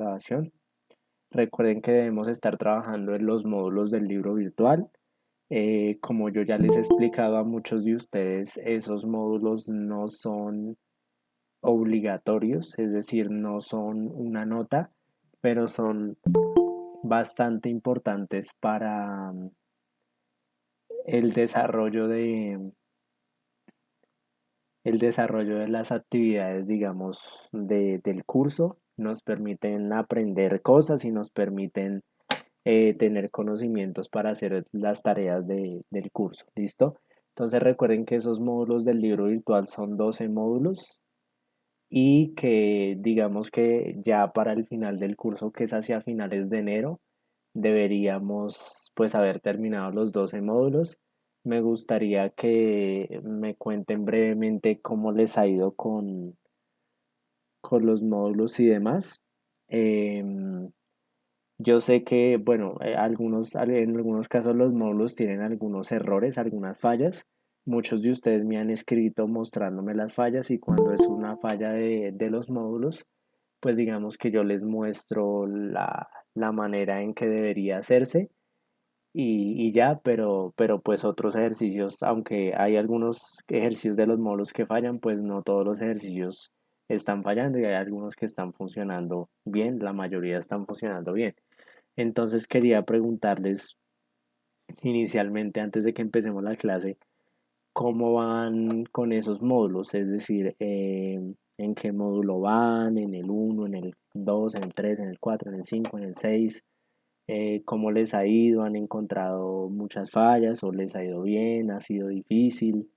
grabación. Recuerden que debemos estar trabajando en los módulos del libro virtual. Como yo ya les he explicado a muchos de ustedes, esos módulos no son obligatorios, es decir, no son una nota, pero son bastante importantes para el desarrollo el desarrollo de las actividades, digamos, del curso. Nos permiten aprender cosas y nos permiten tener conocimientos para hacer las tareas del curso. ¿Listo? Entonces recuerden que esos módulos del libro virtual son 12 módulos y que digamos que ya para el final del curso, que es hacia finales de enero, deberíamos pues haber terminado los 12 módulos. Me gustaría que me cuenten brevemente cómo les ha ido con los módulos y demás. Em, yo sé que, bueno, en algunos casos los módulos tienen algunos errores, algunas fallas. Muchos de ustedes me han escrito mostrándome las fallas y cuando es una falla de los módulos, pues digamos que yo les muestro la manera en que debería hacerse y ya, pero pues otros ejercicios, aunque hay algunos ejercicios de los módulos que fallan, pues no todos los ejercicios están fallando y hay algunos que están funcionando bien, la mayoría están funcionando bien. Entonces quería preguntarles inicialmente, antes de que empecemos la clase, cómo van con esos módulos, es decir, en qué módulo van, en el uno, en el 2, en el 3, en el 4, en el 5, en el 6, cómo les ha ido, han encontrado muchas fallas o les ha ido bien, ha sido difícil.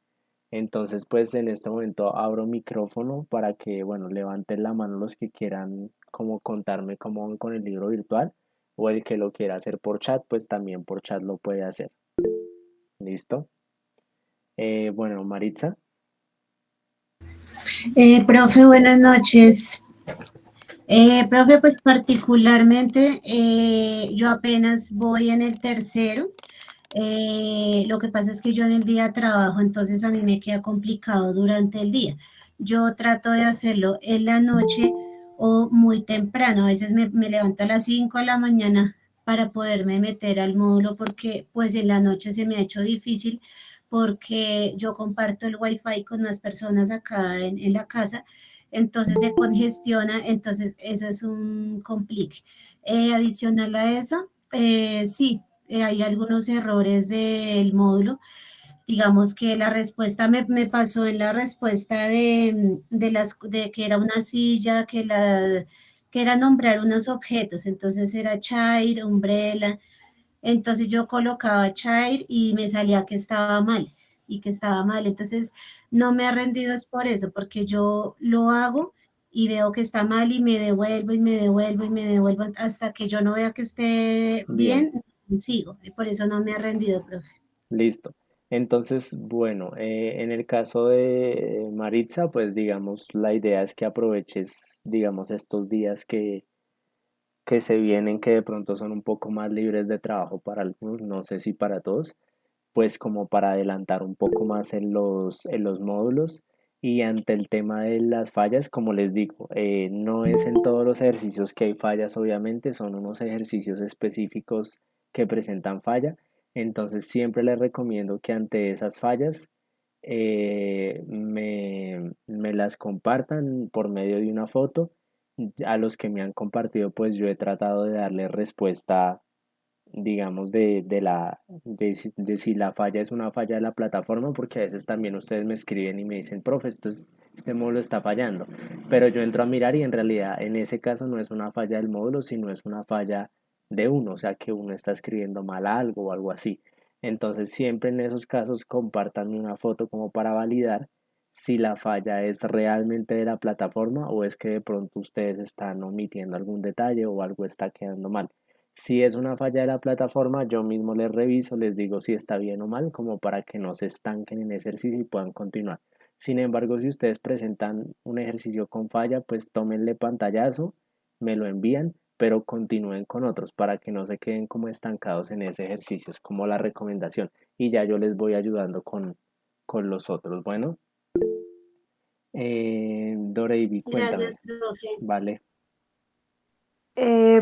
Entonces, pues en este momento abro micrófono para que, bueno, levanten la mano los que quieran como contarme cómo van con el libro virtual o el que lo quiera hacer por chat, pues también por chat lo puede hacer. ¿Listo? Bueno, Maritza, Profe, buenas noches. Profe, pues particularmente yo apenas voy en el tercero. Lo que pasa es que yo en el día trabajo, entonces a mí me queda complicado durante el día. Yo trato de hacerlo en la noche o muy temprano. A veces me levanto a las 5 de la mañana para poderme meter al módulo porque pues en la noche se me ha hecho difícil porque yo comparto el wifi con más personas acá en la casa, entonces se congestiona, entonces eso es un complique. Adicional a eso, sí, hay algunos errores del módulo. Digamos que la respuesta me pasó en la respuesta de que era una silla, que era nombrar unos objetos, entonces era chair, umbrella, entonces yo colocaba chair y me salía que estaba mal y que estaba mal. Entonces no me he rendido es por eso, porque yo lo hago y veo que está mal y me devuelvo y me devuelvo y me devuelvo hasta que yo no vea que esté bien, bien, sigo. Y por eso no me he rendido, profe. listo. Entonces, bueno, en el caso de Maritza, pues digamos, la idea es que aproveches, digamos, estos días que se vienen, que de pronto son un poco más libres de trabajo para algunos, no sé si para todos, pues como para adelantar un poco más en en los módulos. Y ante el tema de las fallas, como les digo, no es en todos los ejercicios que hay fallas, obviamente, son unos ejercicios específicos que presentan falla. Entonces siempre les recomiendo que ante esas fallas me las compartan por medio de una foto. A los que me han compartido, pues yo he tratado de darle respuesta, digamos, de si la falla es una falla de la plataforma, porque a veces también ustedes me escriben y me dicen, profe, este módulo está fallando, pero yo entro a mirar y en realidad en ese caso no es una falla del módulo, sino es una falla de uno, o sea que uno está escribiendo mal algo o algo así. Entonces siempre en esos casos compartan una foto como para validar si la falla es realmente de la plataforma o es que de pronto ustedes están omitiendo algún detalle o algo está quedando mal. Si es una falla de la plataforma, yo mismo les reviso, les digo si está bien o mal, como para que no se estanquen en ese ejercicio y puedan continuar. Sin embargo, si ustedes presentan un ejercicio con falla, pues tómenle pantallazo, me lo envían, pero continúen con otros para que no se queden como estancados en ese ejercicio. Es como la recomendación. Y ya yo les voy ayudando con los otros. Bueno, Doreibi, cuéntame. Gracias, profe. Vale.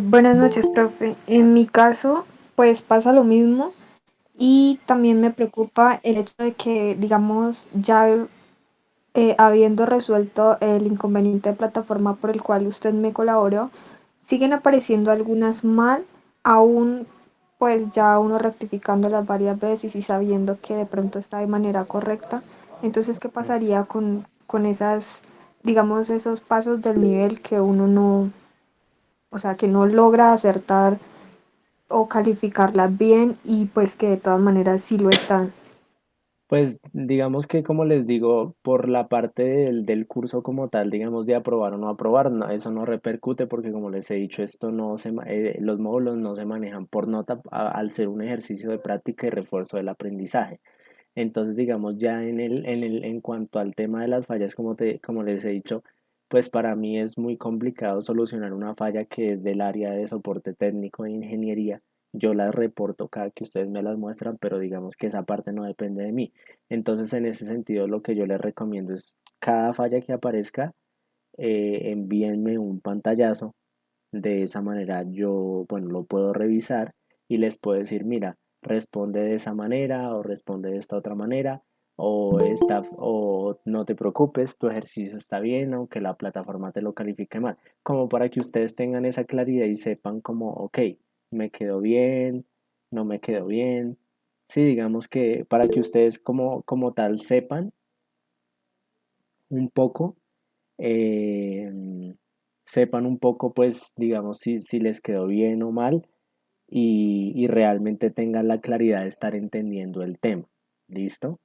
Buenas noches, profe. En mi caso, pues pasa lo mismo y también me preocupa el hecho de que, digamos, ya habiendo resuelto el inconveniente de plataforma por el cual usted me colaboró, siguen apareciendo algunas mal, aún pues ya uno rectificándolas varias veces y sabiendo que de pronto está de manera correcta. Entonces, ¿qué pasaría con esas, digamos, esos pasos del nivel que uno no, o sea, que no logra acertar o calificarlas bien y pues que de todas maneras sí lo están? Pues digamos que como les digo, por la parte del curso como tal, digamos de aprobar o no aprobar, eso no repercute porque como les he dicho, esto no se, los módulos no se manejan por nota al ser un ejercicio de práctica y refuerzo del aprendizaje. Entonces, digamos, ya en cuanto al tema de las fallas, como les he dicho, pues para mí es muy complicado solucionar una falla que es del área de soporte técnico de ingeniería. Yo las reporto cada que ustedes me las muestran, pero digamos que esa parte no depende de mí. Entonces, en ese sentido, lo que yo les recomiendo es cada falla que aparezca, envíenme un pantallazo. De esa manera yo, bueno, lo puedo revisar y les puedo decir, mira, responde de esa manera o responde de esta otra manera o no te preocupes, tu ejercicio está bien, aunque la plataforma te lo califique mal, como para que ustedes tengan esa claridad y sepan como, ok, me quedó bien, no me quedó bien. Sí, digamos que para que ustedes como tal sepan un poco eh, sepan un poco, pues, digamos, si les quedó bien o mal y realmente tengan la claridad de estar entendiendo el tema. ¿Listo?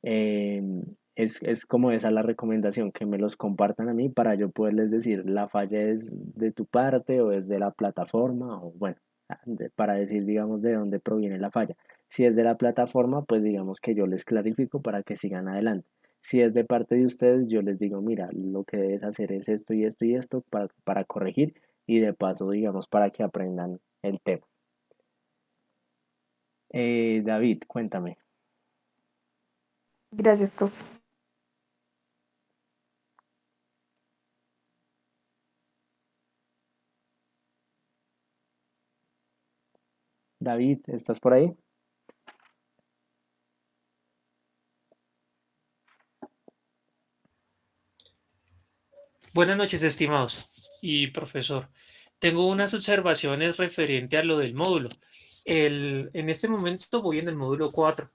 Eh, es como esa la recomendación, que me los compartan a mí para yo poderles decir la falla es de tu parte o es de la plataforma o bueno, para decir, digamos, de dónde proviene la falla. Si es de la plataforma, pues digamos que yo les clarifico para que sigan adelante. Si es de parte de ustedes, yo les digo, mira, lo que debes hacer es esto y esto y esto para corregir y de paso, digamos, para que aprendan el tema. David, cuéntame. Gracias, profe. David, ¿estás por ahí? Buenas noches, estimados y profesor. Tengo unas observaciones referente a lo del módulo. En este momento voy en el módulo 4.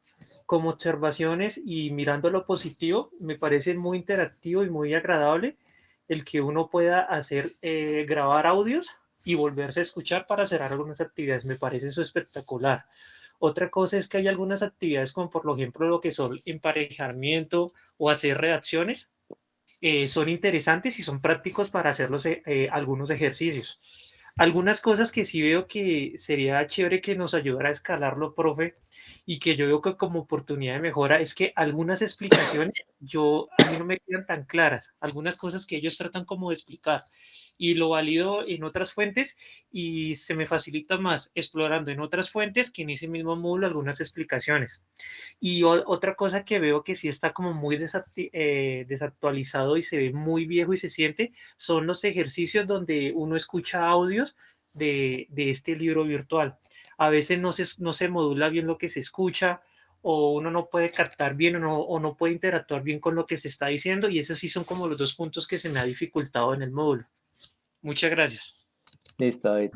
Como observaciones y mirando lo positivo, me parece muy interactivo y muy agradable el que uno pueda hacer, grabar audios y volverse a escuchar para hacer algunas actividades. Me parece eso espectacular. Otra cosa es que hay algunas actividades como por ejemplo lo que son emparejamiento o hacer reacciones, son interesantes y son prácticos para hacer algunos ejercicios. Algunas cosas que sí veo que sería chévere que nos ayudara a escalarlo, profe, y que yo veo que como oportunidad de mejora es que algunas explicaciones a mí no me quedan tan claras, algunas cosas que ellos tratan como de explicar y lo valido en otras fuentes y se me facilita más explorando en otras fuentes que en ese mismo módulo algunas explicaciones. Y otra cosa que veo que sí está como muy desactualizado y se ve muy viejo y se siente, son los ejercicios donde uno escucha audios de este libro virtual. A veces no se modula bien lo que se escucha o uno no puede captar bien o no puede interactuar bien con lo que se está diciendo y esos sí son como los dos puntos que se me ha dificultado en el módulo. Muchas gracias. Listo, David.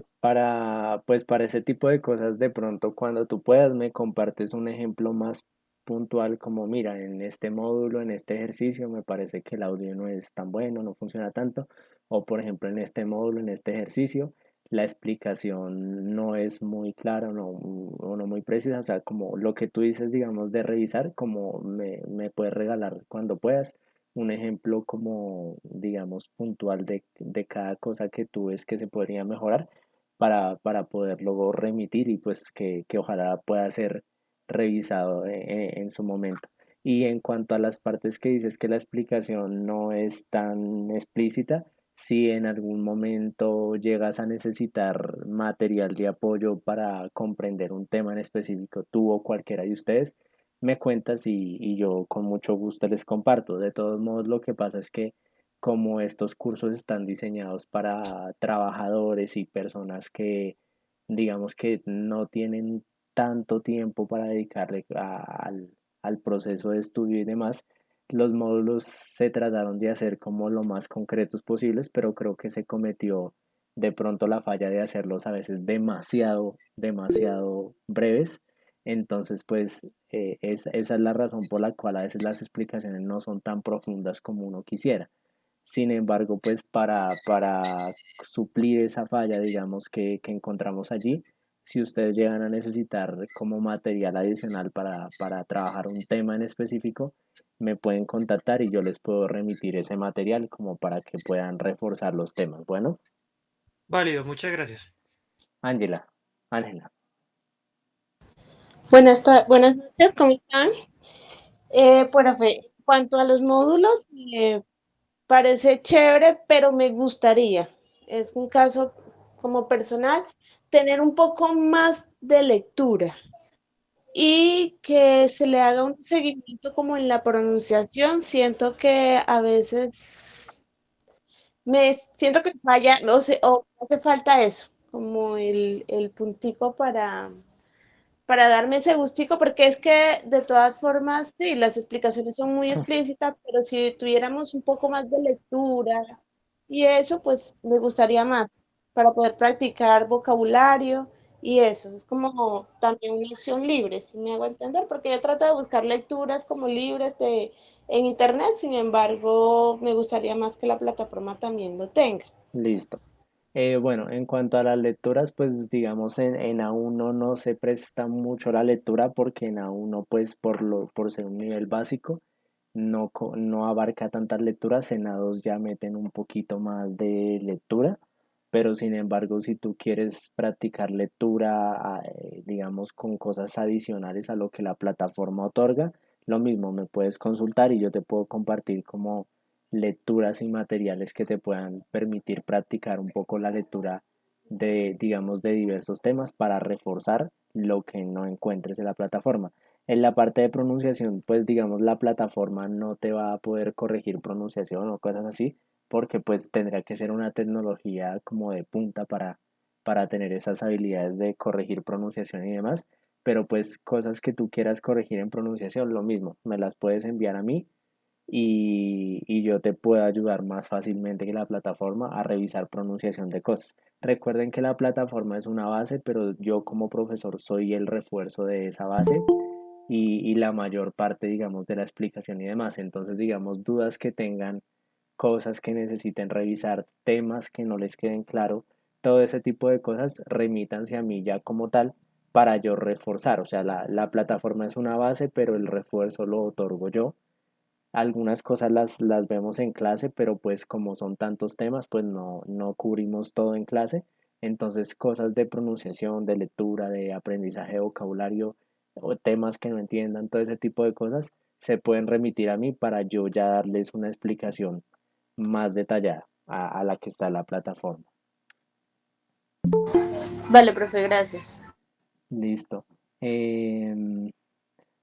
Pues para ese tipo de cosas, de pronto cuando tú puedas me compartes un ejemplo más puntual como, mira, en este módulo, en este ejercicio, me parece que el audio no es tan bueno, no funciona tanto. O por ejemplo, en este módulo, en este ejercicio, la explicación no es muy clara o no muy precisa. O sea, como lo que tú dices, digamos, de revisar, como me puedes regalar cuando puedas un ejemplo como, digamos, puntual de cada cosa que tú ves que se podría mejorar para poder luego remitir y pues que ojalá pueda ser revisado en su momento. Y en cuanto a las partes que dices que la explicación no es tan explícita, si en algún momento llegas a necesitar material de apoyo para comprender un tema en específico, tú o cualquiera de ustedes, me cuentas y yo con mucho gusto les comparto. De todos modos, lo que pasa es que como estos cursos están diseñados para trabajadores y personas que digamos que no tienen tanto tiempo para dedicarle al proceso de estudio y demás, los módulos se trataron de hacer como lo más concretos posibles, pero creo que se cometió de pronto la falla de hacerlos a veces demasiado breves. Entonces, pues esa es la razón por la cual a veces las explicaciones no son tan profundas como uno quisiera. Sin embargo, pues para suplir esa falla, digamos, que encontramos allí, si ustedes llegan a necesitar como material adicional para trabajar un tema en específico, me pueden contactar y yo les puedo remitir ese material como para que puedan reforzar los temas. Bueno, Válido, muchas gracias. Ángela, Ángela. Buenas noches, ¿cómo están? Profe, en cuanto a los módulos, me parece chévere, pero me gustaría, es un caso como personal, tener un poco más de lectura y que se le haga un seguimiento como en la pronunciación. Siento que a veces siento que falla, o hace falta eso, como el puntico para darme ese gustico, porque es que de todas formas, sí, las explicaciones son muy explícitas, pero si tuviéramos un poco más de lectura y eso, pues me gustaría más para poder practicar vocabulario y eso. Es como también una acción libre, si me hago entender, porque yo trato de buscar lecturas como libres en internet, sin embargo, me gustaría más que la plataforma también lo tenga. Listo. Bueno, en cuanto a las lecturas, pues digamos en A1 no se presta mucho la lectura porque en A1 pues por ser un nivel básico no abarca tantas lecturas, en A2 ya meten un poquito más de lectura, pero sin embargo si tú quieres practicar lectura, digamos con cosas adicionales a lo que la plataforma otorga, lo mismo me puedes consultar y yo te puedo compartir como lecturas y materiales que te puedan permitir practicar un poco la lectura de, digamos, de diversos temas para reforzar lo que no encuentres en la plataforma. En la parte de pronunciación, pues digamos, la plataforma no te va a poder corregir pronunciación o cosas así, porque pues tendría que ser una tecnología como de punta para tener esas habilidades de corregir pronunciación y demás, pero pues cosas que tú quieras corregir en pronunciación, lo mismo, me las puedes enviar a mí y yo te puedo ayudar más fácilmente que la plataforma a revisar pronunciación de cosas. Recuerden que la plataforma es una base, pero yo como profesor soy el refuerzo de esa base y la mayor parte, digamos, de la explicación y demás. Entonces, digamos, dudas que tengan, cosas que necesiten revisar, temas que no les queden claro, todo ese tipo de cosas, remítanse a mí ya como tal para yo reforzar. O sea, la plataforma es una base, pero el refuerzo lo otorgo yo. Algunas cosas las vemos en clase, pero pues como son tantos temas, pues no cubrimos todo en clase. Entonces, cosas de pronunciación, de lectura, de aprendizaje de vocabulario, o temas que no entiendan, todo ese tipo de cosas, se pueden remitir a mí para yo ya darles una explicación más detallada a la que está la plataforma. Vale, profe, gracias. Listo.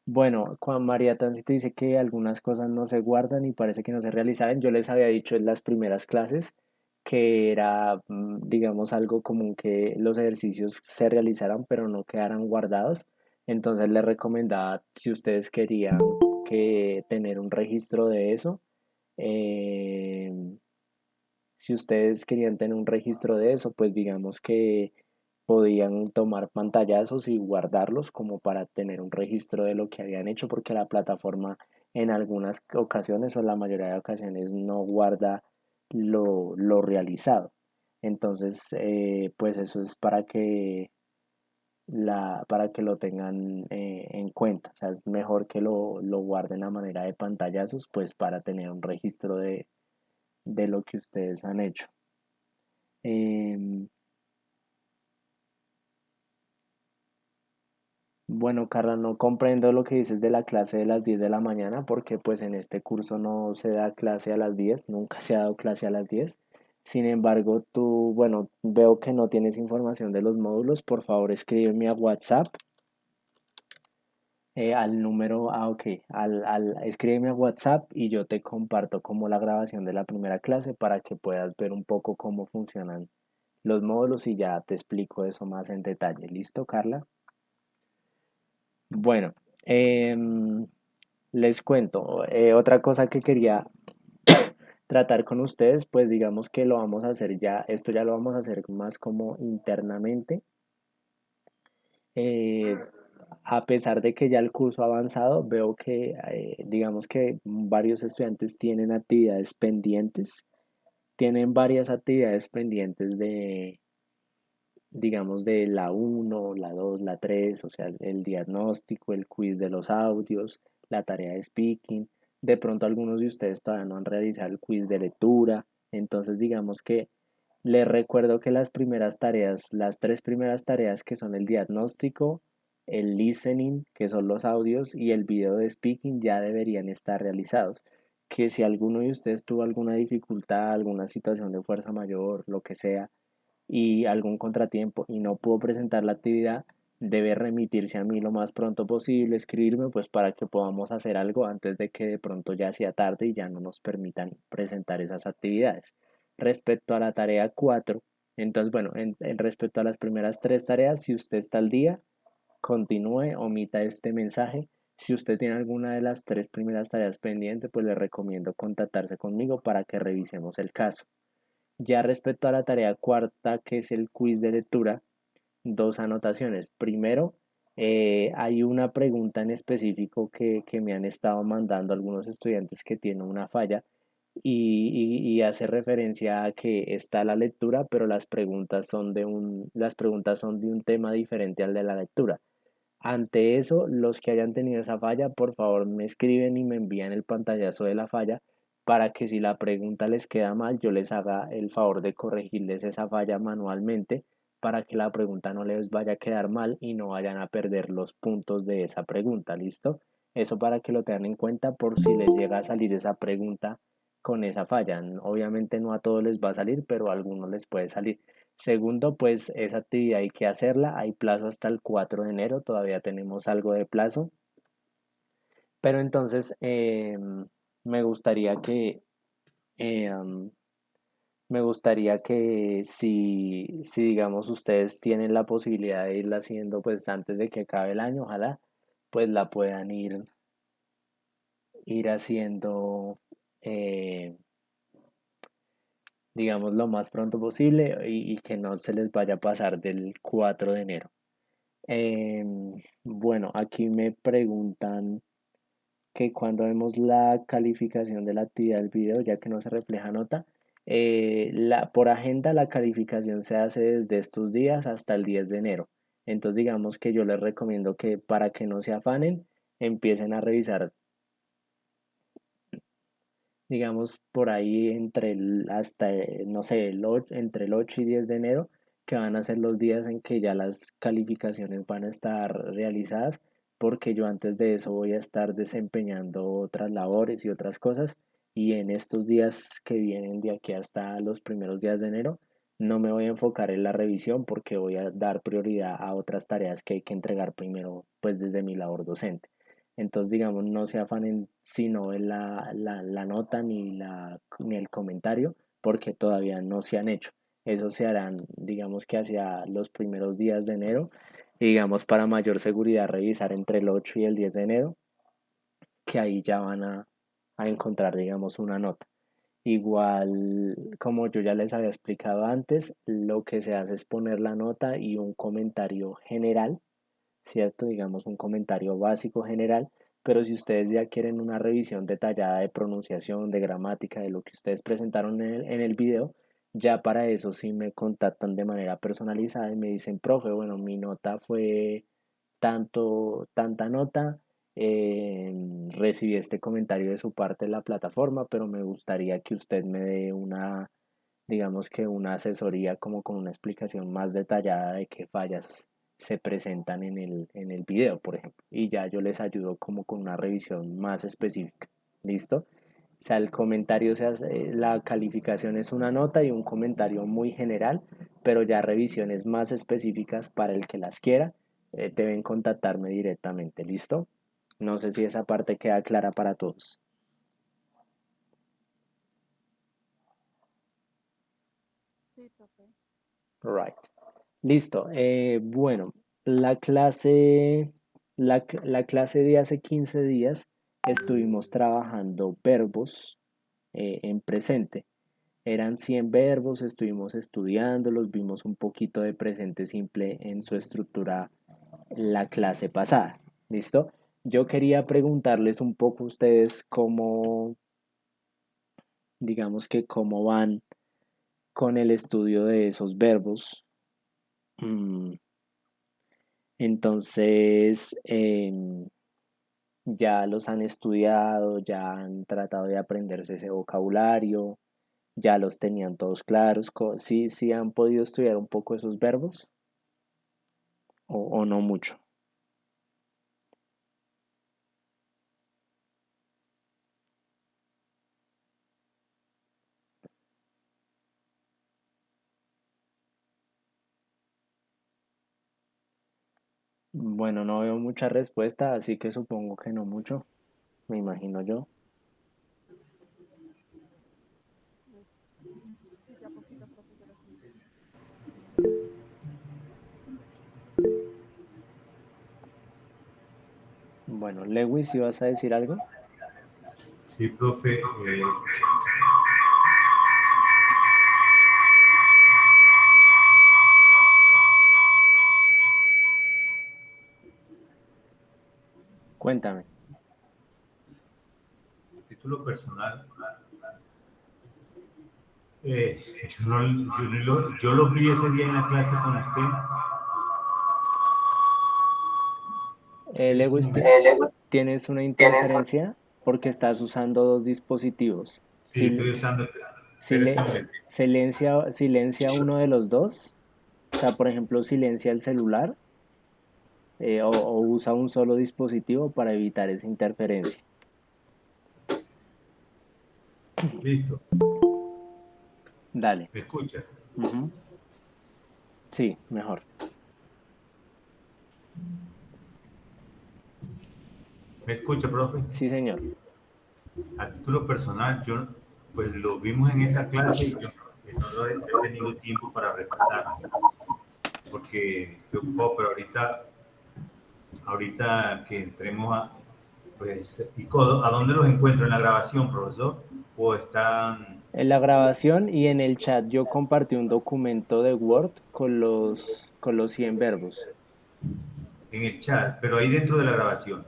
Bueno, Juan María Tancito dice que algunas cosas no se guardan y parece que no se realizaron. Yo les había dicho en las primeras clases que era, digamos, algo común que los ejercicios se realizaran pero no quedaran guardados. Entonces les recomendaba, si ustedes querían que tener un registro de eso, eh, si ustedes querían tener un registro de eso, pues digamos que podían tomar pantallazos y guardarlos como para tener un registro de lo que habían hecho, porque la plataforma en algunas ocasiones o en la mayoría de ocasiones no guarda lo realizado. Entonces, pues eso es para que lo tengan en cuenta. O sea, es mejor que lo guarden a manera de pantallazos, pues para tener un registro de lo que ustedes han hecho. Em, bueno, Carla, no comprendo lo que dices de la clase de las 10 de la mañana porque pues en este curso no se da clase a las 10, nunca se ha dado clase a las 10. Sin embargo, tú, bueno, veo que no tienes información de los módulos, por favor escríbeme a WhatsApp Al número, ok, escríbeme a WhatsApp y yo te comparto como la grabación de la primera clase para que puedas ver un poco cómo funcionan los módulos y ya te explico eso más en detalle. ¿Listo, Carla? Bueno, les cuento, otra cosa que quería tratar con ustedes, pues digamos que lo vamos a hacer ya, esto ya lo vamos a hacer más como internamente. Eh, a pesar de que ya el curso ha avanzado, veo que digamos que varios estudiantes tienen actividades pendientes, tienen varias actividades pendientes de, digamos, de la uno, la 2, la 3, o sea, el diagnóstico, el quiz de los audios, la tarea de speaking. De pronto algunos de ustedes todavía no han realizado el quiz de lectura. Entonces, digamos que les recuerdo que las primeras tareas, las tres primeras tareas que son el diagnóstico, el listening, que son los audios, y el video de speaking ya deberían estar realizados. Que si alguno de ustedes tuvo alguna dificultad, alguna situación de fuerza mayor, lo que sea, y algún contratiempo y no pudo presentar la actividad, debe remitirse a mí lo más pronto posible, escribirme pues para que podamos hacer algo antes de que de pronto ya sea tarde y ya no nos permitan presentar esas actividades. Respecto a la tarea 4, entonces bueno, en respecto a las primeras tres tareas, si usted está al día, continúe, omita este mensaje. Si usted tiene alguna de las tres primeras tareas pendientes, pues le recomiendo contactarse conmigo para que revisemos el caso. Ya respecto a la tarea cuarta, que es el quiz de lectura, dos anotaciones. Primero, hay una pregunta en específico que me han estado mandando algunos estudiantes que tienen una falla y hace referencia a que está la lectura, pero las preguntas son de un tema diferente al de la lectura. Ante eso, los que hayan tenido esa falla, por favor me escriben y me envían el pantallazo de la falla para que si la pregunta les queda mal, yo les haga el favor de corregirles esa falla manualmente para que la pregunta no les vaya a quedar mal y no vayan a perder los puntos de esa pregunta, ¿listo? Eso para que lo tengan en cuenta por si les llega a salir esa pregunta con esa falla. Obviamente no a todos les va a salir, pero a algunos les puede salir. Segundo, pues esa actividad hay que hacerla, hay plazo hasta el 4 de enero, todavía tenemos algo de plazo, pero entonces me gustaría que, eh, am, me gustaría que si digamos ustedes tienen la posibilidad de irla haciendo pues antes de que acabe el año, ojalá pues la puedan ir haciendo eh, digamos lo más pronto posible y que no se les vaya a pasar del 4 de enero. Bueno, aquí me preguntan que cuando vemos la calificación de la actividad del video, ya que no se refleja nota, por agenda la calificación se hace desde estos días hasta el 10 de enero. Entonces digamos que yo les recomiendo que para que no se afanen, empiecen a revisar, digamos, por ahí hasta, no sé, entre el 8 y 10 de enero, que van a ser los días en que ya las calificaciones van a estar realizadas, porque yo antes de eso voy a estar desempeñando otras labores y otras cosas, y en estos días que vienen de aquí hasta los primeros días de enero, no me voy a enfocar en la revisión porque voy a dar prioridad a otras tareas que hay que entregar primero, pues desde mi labor docente. Entonces, digamos, no se afanen sino en la nota ni el comentario, porque todavía no se han hecho. Eso se harán, digamos que hacia los primeros días de enero, y digamos para mayor seguridad revisar entre el 8 y el 10 de enero, que ahí ya van a encontrar, digamos, una nota. Igual, como yo ya les había explicado antes, lo que se hace es poner la nota y un comentario general, ¿cierto? Digamos un comentario básico general, pero si ustedes ya quieren una revisión detallada de pronunciación, de gramática, de lo que ustedes presentaron en el video, ya para eso sí me contactan de manera personalizada y me dicen, profe, bueno, mi nota fue tanta nota, recibí este comentario de su parte de la plataforma, pero me gustaría que usted me dé digamos que una asesoría como con una explicación más detallada de qué fallas se presentan en el video, por ejemplo. Y ya yo les ayudo como con una revisión más específica. ¿Listo? O sea, el comentario, la calificación es una nota y un comentario muy general, pero ya revisiones más específicas para el que las quiera, deben contactarme directamente. ¿Listo? No sé si esa parte queda clara para todos. Sí, profe. Right. Listo. Bueno, la clase, la clase de hace 15 días estuvimos trabajando verbos en presente. Eran 100 verbos, estuvimos estudiándolos, vimos un poquito de presente simple en su estructura la clase pasada. ¿Listo? Yo quería preguntarles un poco a ustedes cómo, digamos que cómo van con el estudio de esos verbos. Mm, Entonces, ya los han estudiado, ya han tratado de aprenderse ese vocabulario, ya los tenían todos claros. ¿Sí, sí han podido estudiar un poco esos verbos o no mucho? Bueno, no veo mucha respuesta, así que supongo que no mucho, me imagino yo. Sí, ya poquito, profesora. Sí. Bueno, Lewis, ¿si vas a decir algo? Sí, profe. Cuéntame. Título personal. Yo lo vi ese día en la clase con usted. Lewis, ¿tienes una interferencia? Porque estás usando dos dispositivos. Sí, Si, estoy usando. si Espérese le, un momento. silencia uno de los dos, o sea, por ejemplo, silencia el celular o usa un solo dispositivo para evitar esa interferencia. Listo. Dale. ¿Me escucha? Ujú. Sí, mejor. ¿Me escucha, profe? Sí, señor. A título personal, yo pues lo vimos en esa clase y yo no lo he tenido tiempo para repasarlo, porque estoy ocupado, pero ahorita que entremos pues, ¿a dónde los encuentro? ¿En la grabación, profesor? ¿O están En la grabación y en el chat yo compartí un documento de Word con los 100 verbos. en el chat, pero ahí dentro de la grabación?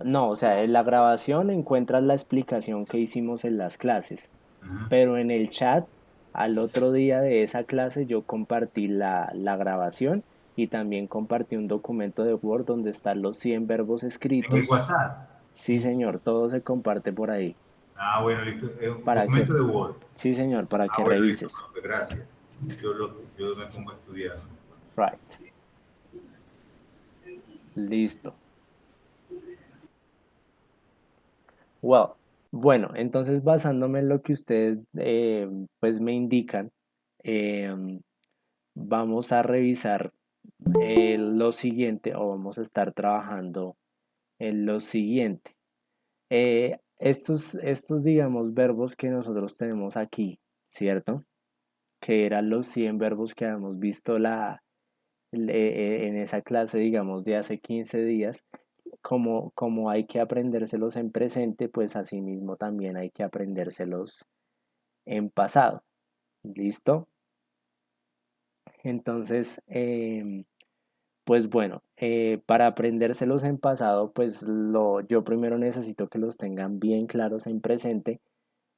No, o sea, en la grabación encuentras la explicación que hicimos en las clases, Ajá. pero en el chat, al otro día de esa clase, yo compartí la grabación y también compartí un documento de Word donde están los 100 verbos En el escritos. WhatsApp. Sí, señor, todo se comparte por ahí. Ah, bueno, listo. Es un Para que, documento de Word. sí, señor, para Ah, que bueno, listo, revises. profe, gracias. Yo me pongo a estudiar. Right. Listo. Well, bueno, entonces basándome en lo que ustedes pues me indican, em, vamos a revisar lo siguiente o vamos a estar trabajando en lo siguiente. Estos, digamos, verbos que nosotros tenemos aquí, ¿cierto? Que eran los 100 verbos que habíamos visto en esa clase, digamos, de hace 15 días. Como hay que aprendérselos en presente, pues asimismo también hay que aprendérselos en pasado. ¿Listo? Entonces, pues bueno, para aprendérselos en pasado, pues yo primero necesito que los tengan bien claros en presente.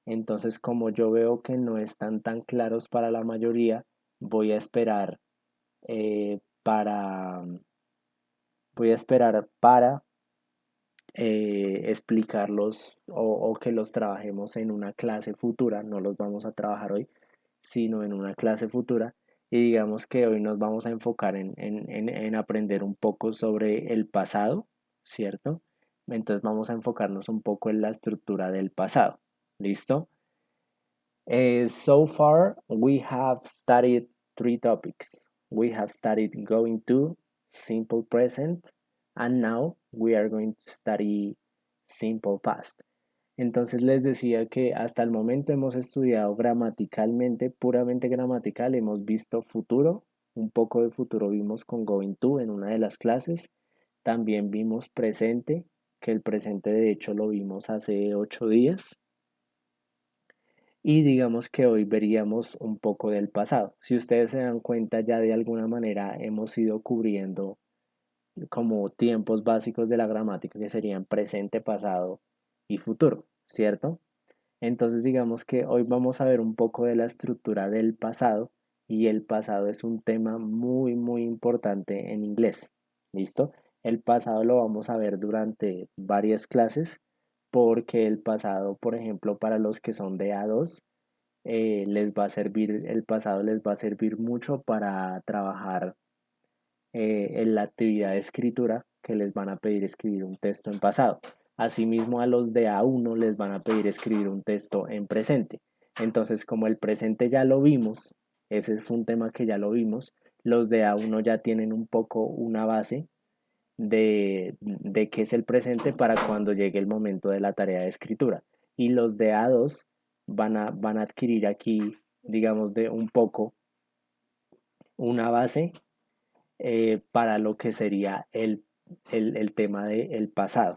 Entonces, como yo veo que no están tan claros para la mayoría, voy a esperar eh, para, voy a esperar para explicarlos o que los trabajemos en una clase futura. No los vamos a trabajar hoy, sino en una clase futura. Y digamos que hoy nos vamos a enfocar en aprender un poco sobre el pasado, ¿cierto? Entonces vamos a enfocarnos un poco en la estructura del pasado. ¿Listo? So far, we have studied three topics. We have studied going to, simple present, And now we are going to study simple past. Entonces les decía que hasta el momento hemos estudiado gramaticalmente, puramente gramatical, hemos visto futuro, un poco de futuro vimos con going to en una de las clases, también vimos presente, que el presente de hecho lo vimos hace 8 días, y digamos que hoy veríamos un poco del pasado. Si ustedes se dan cuenta, ya de alguna manera hemos ido cubriendo como tiempos básicos de la gramática que serían presente, pasado y futuro, ¿cierto? Entonces digamos que hoy vamos a ver un poco de la estructura del pasado, y el pasado es un tema muy muy importante en inglés. ¿Listo? El pasado lo vamos a ver durante varias clases, porque el pasado, por ejemplo, para los que son de A2, les va a servir, el pasado les va a servir mucho para trabajar en la actividad de escritura, que les van a pedir escribir un texto en pasado. Asimismo, a los de A1 les van a pedir escribir un texto en presente. Entonces, como el presente ya lo vimos, ese fue un tema que ya lo vimos, los de A1 ya tienen un poco una base de qué es el presente para cuando llegue el momento de la tarea de escritura. Y los de A2 van a adquirir aquí, digamos, de un poco una base para lo que sería el tema del pasado.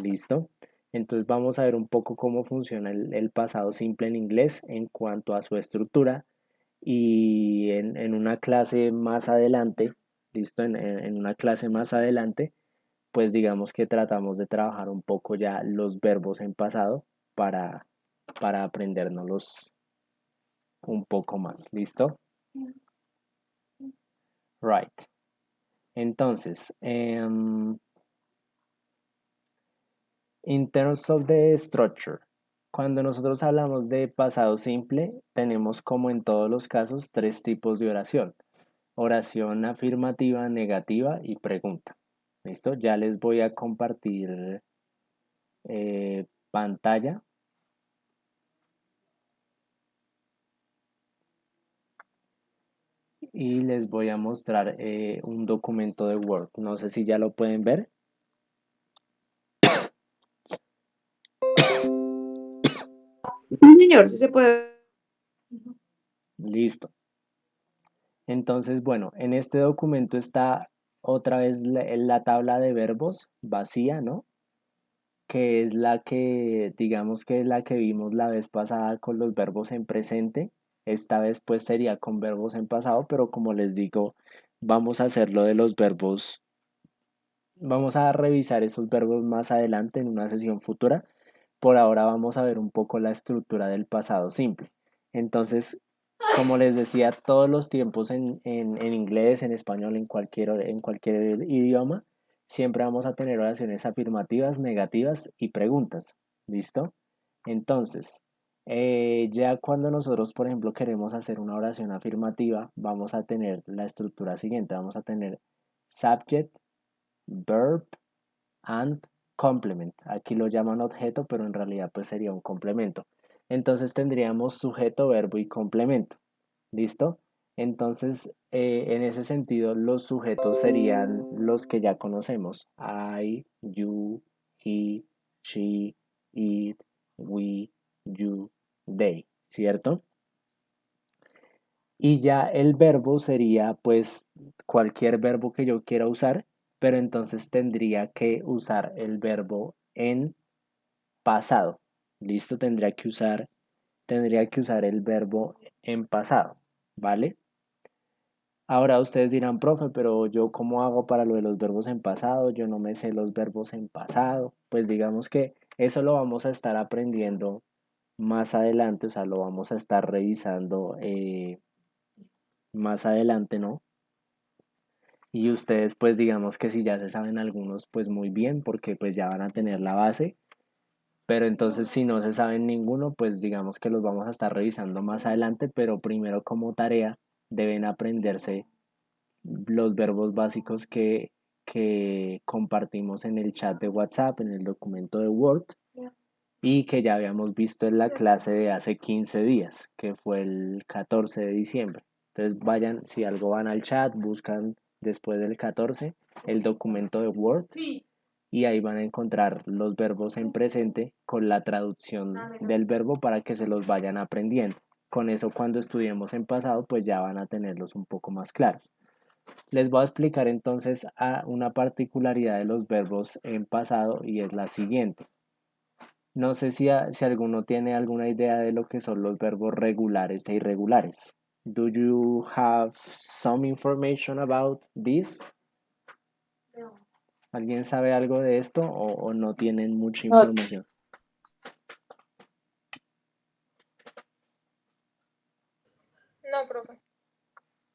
¿Listo? Entonces vamos a ver un poco cómo funciona el pasado simple en inglés en cuanto a su estructura, y en una clase más adelante, ¿listo? En una clase más adelante, pues digamos que tratamos de trabajar un poco ya los verbos en pasado para aprendérnoslos un poco más. ¿Listo? Right. Entonces, in terms of the structure, cuando nosotros hablamos de pasado simple, tenemos, como en todos los casos, 3 tipos de oración: oración afirmativa, negativa y pregunta. ¿Listo? Ya les voy a compartir pantalla. Y les voy a mostrar un documento de Word. No sé si ya lo pueden ver. Sí, señor, sí se puede. Listo. Entonces, bueno, en este documento está otra vez la tabla de verbos vacía, ¿no? Que es la que, digamos que es la que vimos la vez pasada con los verbos en presente. Esta vez pues sería con verbos en pasado, pero como les digo, vamos a hacerlo de los verbos. Vamos a revisar esos verbos más adelante en una sesión futura. Por ahora vamos a ver un poco la estructura del pasado simple. Entonces, como les decía, todos los tiempos en inglés, en español, en cualquier idioma, siempre vamos a tener oraciones afirmativas, negativas y preguntas. ¿Listo? Entonces, ya cuando nosotros, por ejemplo, queremos hacer una oración afirmativa, vamos a tener la estructura siguiente. Vamos a tener subject, verb and complement. Aquí lo llaman objeto, pero en realidad pues sería un complemento. Entonces tendríamos sujeto, verbo y complemento. ¿Listo? Entonces, en ese sentido, los sujetos serían los que ya conocemos: I, you, he, she, it, we, you, they, ¿cierto? Y ya el verbo sería pues cualquier verbo que yo quiera usar, pero entonces tendría que usar el verbo en pasado. ¿Listo? Tendría que usar el verbo en pasado, ¿vale? Ahora ustedes dirán, profe, pero yo ¿cómo hago para lo de los verbos en pasado? Yo no me sé los verbos en pasado. Pues digamos que eso lo vamos a estar aprendiendo más adelante, o sea, lo vamos a estar revisando más adelante, ¿no? Y ustedes pues digamos que si ya se saben algunos, pues muy bien, porque pues ya van a tener la base. Pero entonces si no se saben ninguno, pues digamos que los vamos a estar revisando más adelante, pero primero como tarea deben aprenderse los verbos básicos que compartimos en el chat de WhatsApp, en el documento de Word, y que ya habíamos visto en la clase de hace 15 días, que fue el 14 de diciembre. Entonces vayan, si algo van al chat, buscan después del 14, el documento de Word, y ahí van a encontrar los verbos en presente con la traducción del verbo para que se los vayan aprendiendo. Con eso, cuando estudiemos en pasado, pues ya van a tenerlos un poco más claros. Les voy a explicar entonces una particularidad de los verbos en pasado, y es la siguiente. No sé si alguno tiene alguna idea de lo que son los verbos regulares e irregulares. Do you have some information about this? ¿Alguien sabe algo de esto o no tienen mucha Not. información? No, profe.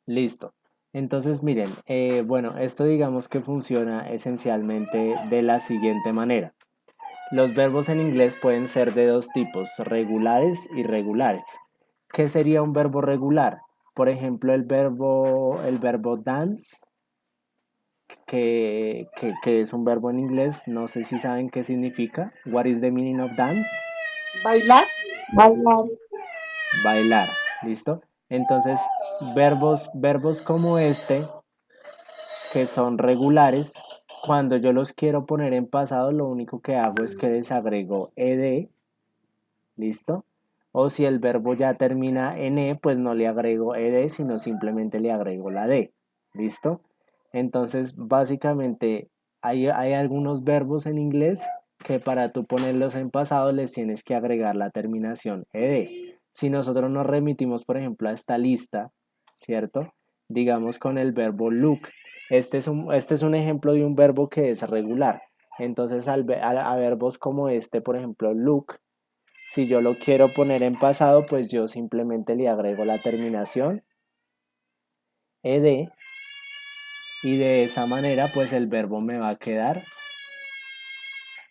Listo. Entonces, miren, bueno, esto digamos que funciona esencialmente de la siguiente manera. Los verbos en inglés pueden ser de dos tipos, regulares y irregulares. ¿Qué sería un verbo regular? Por ejemplo, el verbo dance, que es un verbo en inglés, no sé si saben qué significa. What is the meaning of dance? Bailar. Bailar. Bailar, ¿listo? Entonces, verbos como este, que son regulares, cuando yo los quiero poner en pasado, lo único que hago es que les agrego ed, ¿listo? O si el verbo ya termina en e, pues no le agrego ed, sino simplemente le agrego la d, ¿listo? Entonces, básicamente, hay algunos verbos en inglés que para tú ponerlos en pasado les tienes que agregar la terminación ed. Si nosotros nos remitimos, por ejemplo, a esta lista, ¿cierto? Digamos con el verbo look. Este es un ejemplo de un verbo que es regular. Entonces, a verbos como este, por ejemplo, look, si yo lo quiero poner en pasado, pues yo simplemente le agrego la terminación ed, y de esa manera pues el verbo me va a quedar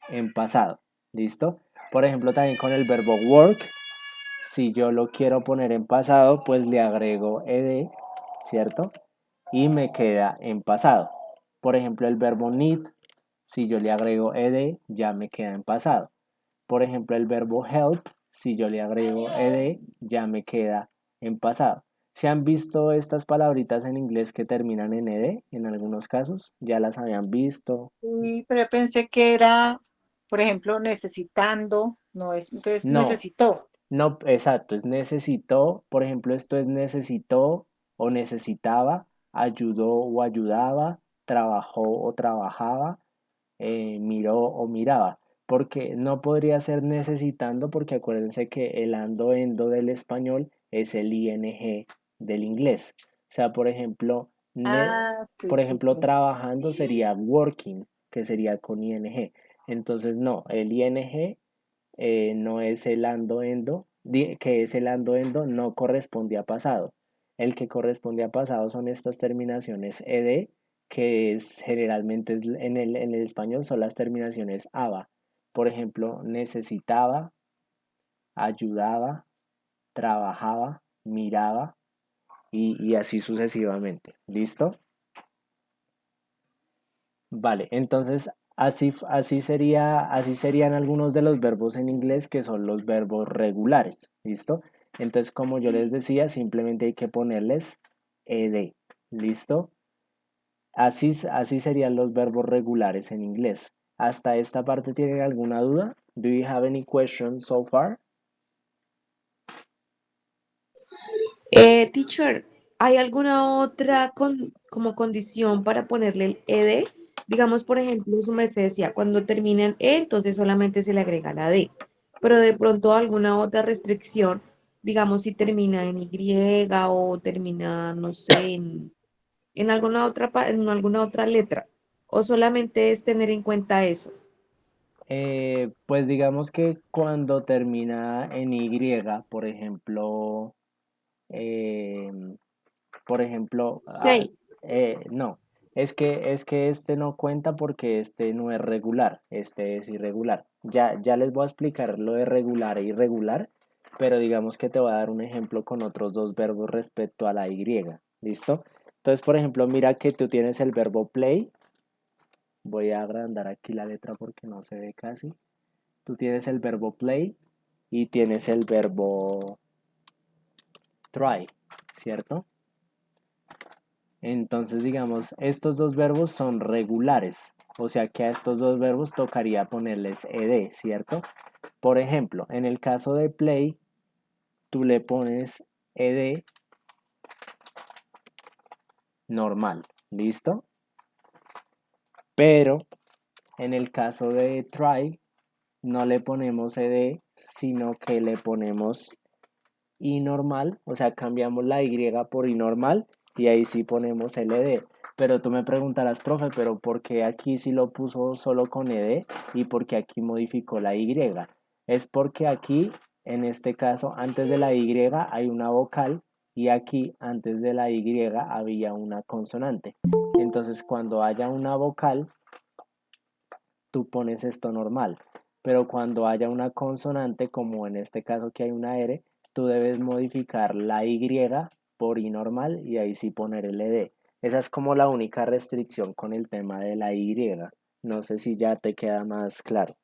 en pasado. ¿Listo? Por ejemplo, también con el verbo work, si yo lo quiero poner en pasado, pues le agrego ed, ¿cierto? Y me queda en pasado. Por ejemplo, el verbo need, si yo le agrego ed, ya me queda en pasado. Por ejemplo, el verbo help, si yo le agrego ed, ya me queda en pasado. ¿Se han visto estas palabritas en inglés que terminan en ed en algunos casos? ¿Ya las habían visto? Sí, pero yo pensé que era, por ejemplo, necesitando, no es, entonces No, necesitó. no, exacto, es necesitó, por ejemplo, esto es necesitó o necesitaba, ayudó o ayudaba, trabajó o trabajaba, miró o miraba, porque no podría ser necesitando, porque acuérdense que el ando endo del español es el ing del inglés. O sea, Ah, sí, por sí, ejemplo, sí. trabajando sería working, que sería con ing. Entonces, no, el ing no es el ando endo, que es el ando endo, no corresponde a pasado. El que corresponde a pasado son estas terminaciones ed, que generalmente en el español son las terminaciones aba. Por ejemplo, necesitaba, ayudaba, trabajaba, miraba y así sucesivamente. ¿Listo? Vale, entonces así serían algunos de los verbos en inglés que son los verbos regulares, ¿listo? Entonces, como yo les decía, simplemente hay que ponerles ed, ¿listo? Así serían los verbos regulares en inglés. ¿Hasta esta parte tienen alguna duda? Do you have any questions so far? Teacher, ¿hay alguna otra como condición para ponerle el ed? Digamos, por ejemplo, su merced decía, cuando termina en e, entonces solamente se le agrega la d. Pero de pronto alguna otra restricción, digamos, si termina en y o termina, no sé, en alguna otra, en alguna otra letra. O solamente es tener en cuenta eso. Pues digamos que cuando termina en y, eh, por ejemplo, Sí. no, es que este no cuenta porque este no es regular, este es irregular. Ya les voy a explicar lo de regular e irregular, pero digamos que te voy a dar un ejemplo con otros dos verbos respecto a la y, ¿listo? Entonces, por ejemplo, mira que tú tienes el verbo play. Voy a agrandar aquí la letra porque no se ve casi. Tú tienes el verbo play y tienes el verbo try, ¿cierto? Entonces, digamos, estos dos verbos son regulares, o sea que a estos dos verbos tocaría ponerles ed, ¿cierto? Por ejemplo, en el caso de play, tú le pones ed normal, ¿listo? Pero en el caso de try, no le ponemos ed, sino que le ponemos i normal, o sea, cambiamos la y por i normal y ahí sí ponemos ed. Pero tú me preguntarás, profe, pero ¿por qué aquí sí lo puso solo con ed y por qué aquí modificó la y? Es porque aquí, en este caso, antes de la y hay una vocal y aquí, antes de la y, había una consonante. Entonces, cuando haya una vocal, tú pones esto normal. Pero cuando haya una consonante, como en este caso que hay una R, tú debes modificar la Y por I normal y ahí sí poner el ed. Esa es como la única restricción con el tema de la Y. No sé si ya te queda más claro.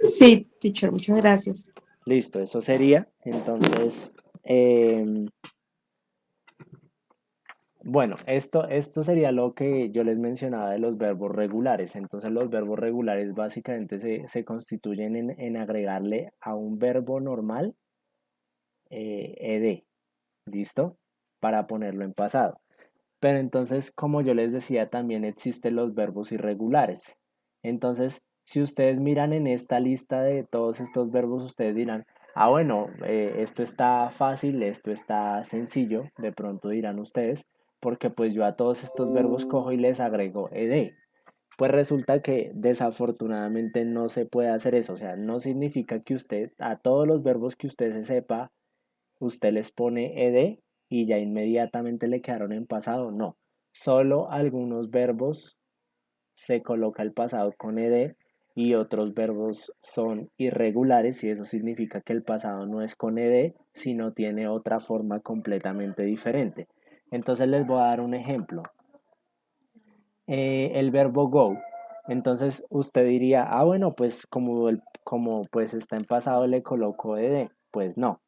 Sí, teacher, muchas gracias. Listo, eso sería. Entonces, bueno, esto sería lo que yo les mencionaba de los verbos regulares. Entonces los verbos regulares básicamente se constituyen en agregarle a un verbo normal ed, ¿listo? Para ponerlo en pasado. Pero entonces, como yo les decía, también existen los verbos irregulares. Entonces, si ustedes miran en esta lista de todos estos verbos, ustedes dirán, ah, bueno, esto está fácil, esto está sencillo, de pronto dirán ustedes, porque pues yo a todos estos verbos cojo y les agrego ed. Pues resulta que desafortunadamente no se puede hacer eso, o sea, no significa que usted a todos los verbos que usted se sepa usted les pone ed y ya inmediatamente le quedaron en pasado. No, solo algunos verbos se coloca el pasado con ed y otros verbos son irregulares y eso significa que el pasado no es con ed, sino tiene otra forma completamente diferente. Entonces les voy a dar un ejemplo. El verbo go. Entonces usted diría, ah, bueno, pues como pues está en pasado le coloco ed. Pues no.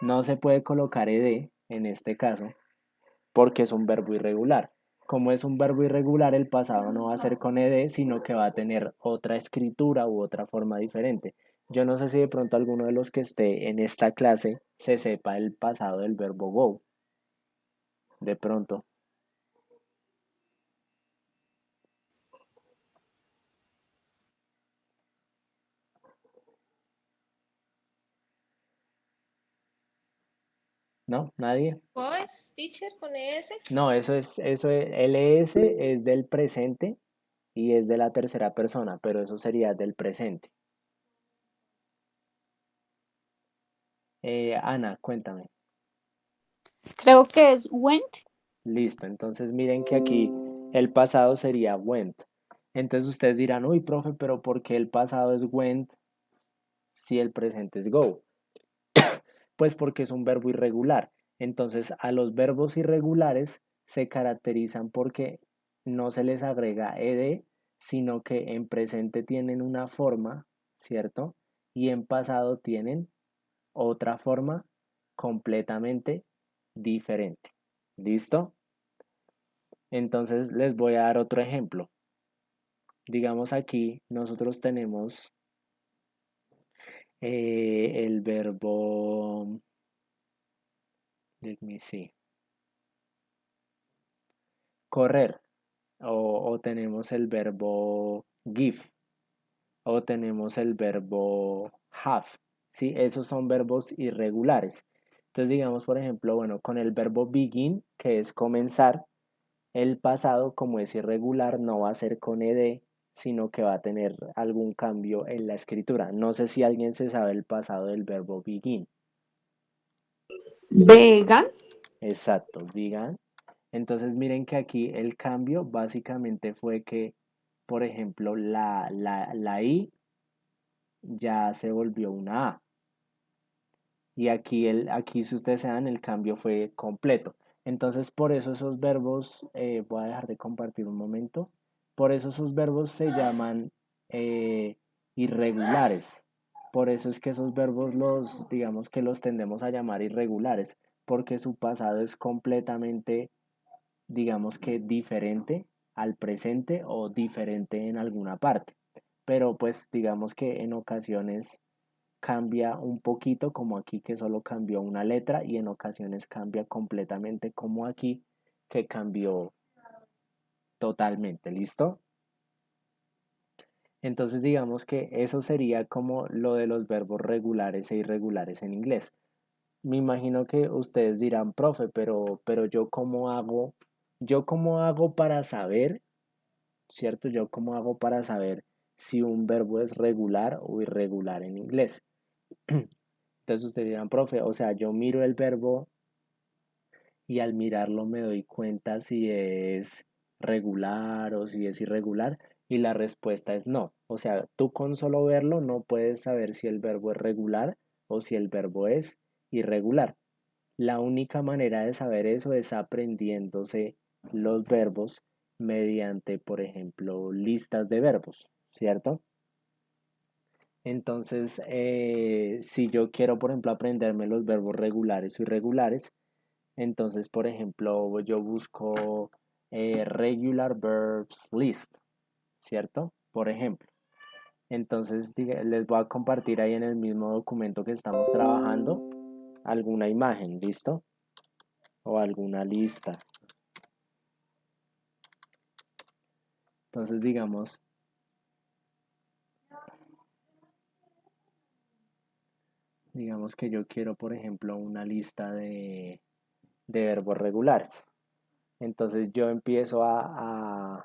No se puede colocar ed en este caso porque es un verbo irregular. Como es un verbo irregular, el pasado no va a ser con ed, sino que va a tener otra escritura u otra forma diferente. Yo no sé si de pronto alguno de los que esté en esta clase se sepa el pasado del verbo go. De pronto. ¿No? ¿Nadie? ¿Cómo es, teacher, con ES? No, ls es del presente y es de la tercera persona, pero eso sería del presente. Ana, cuéntame. Creo que es went. Listo, entonces miren que aquí el pasado sería went. Entonces ustedes dirán, uy, profe, pero ¿por qué el pasado es went si el presente es go? Pues porque es un verbo irregular. Entonces a los verbos irregulares se caracterizan porque no se les agrega ed, sino que en presente tienen una forma, ¿cierto? Y en pasado tienen otra forma completamente diferente. ¿Listo? Entonces les voy a dar otro ejemplo. Digamos aquí nosotros tenemos el verbo, let me see, correr, o tenemos el verbo give, o tenemos el verbo have, ¿sí? Esos son verbos irregulares. Entonces digamos, por ejemplo, bueno, con el verbo begin, que es comenzar, el pasado, como es irregular, no va a ser con ed, sino que va a tener algún cambio en la escritura. No sé si alguien se sabe el pasado del verbo begin. Vegan. Exacto, began. Entonces miren que aquí el cambio básicamente fue que, por ejemplo, la I ya se volvió una A. Y aquí si ustedes se dan, el cambio fue completo. Entonces por eso esos verbos, voy a dejar de compartir un momento, por eso esos verbos se llaman irregulares. Por eso es que esos verbos digamos que los tendemos a llamar irregulares, porque su pasado es completamente, digamos que diferente al presente o diferente en alguna parte. Pero pues digamos que en ocasiones cambia un poquito, como aquí que solo cambió una letra, y en ocasiones cambia completamente, como aquí que cambió totalmente. ¿Listo? Entonces digamos que eso sería como lo de los verbos regulares e irregulares en inglés. Me imagino que ustedes dirán, profe, pero yo cómo hago para saber, ¿cierto? Yo cómo hago para saber si un verbo es regular o irregular en inglés. Entonces ustedes dirán, profe, o sea, yo miro el verbo y al mirarlo me doy cuenta si es regular o si es irregular, y la respuesta es no. O sea, tú con solo verlo no puedes saber si el verbo es regular o si el verbo es irregular. La única manera de saber eso es aprendiéndose los verbos mediante, por ejemplo, listas de verbos, ¿cierto? Entonces, si yo quiero, por ejemplo, aprenderme los verbos regulares o irregulares, entonces, por ejemplo, yo busco regular verbs list, ¿cierto? Por ejemplo. Entonces, les voy a compartir ahí en el mismo documento que estamos trabajando alguna imagen, ¿listo? O alguna lista. Entonces, digamos que yo quiero, por ejemplo, una lista de verbos regulares. Entonces yo empiezo a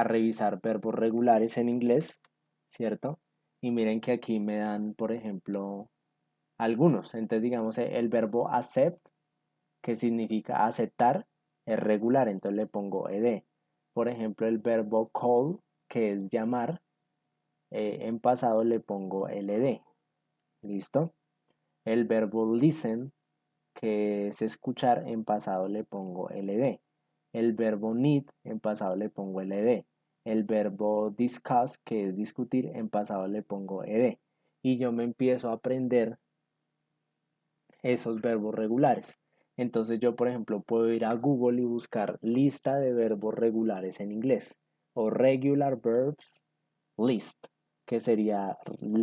revisar verbos regulares en inglés, ¿cierto? Y miren que aquí me dan, por ejemplo, algunos. Entonces, digamos, el verbo accept, que significa aceptar, es regular, entonces le pongo ed. Por ejemplo, el verbo call, que es llamar, en pasado le pongo ld. ¿Listo? El verbo listen, que es escuchar, en pasado le pongo ld. El verbo need, en pasado le pongo ld. El verbo discuss, que es discutir, en pasado le pongo ed. Y yo me empiezo a aprender esos verbos regulares. Entonces yo, por ejemplo, puedo ir a Google y buscar lista de verbos regulares en inglés o regular verbs list, que sería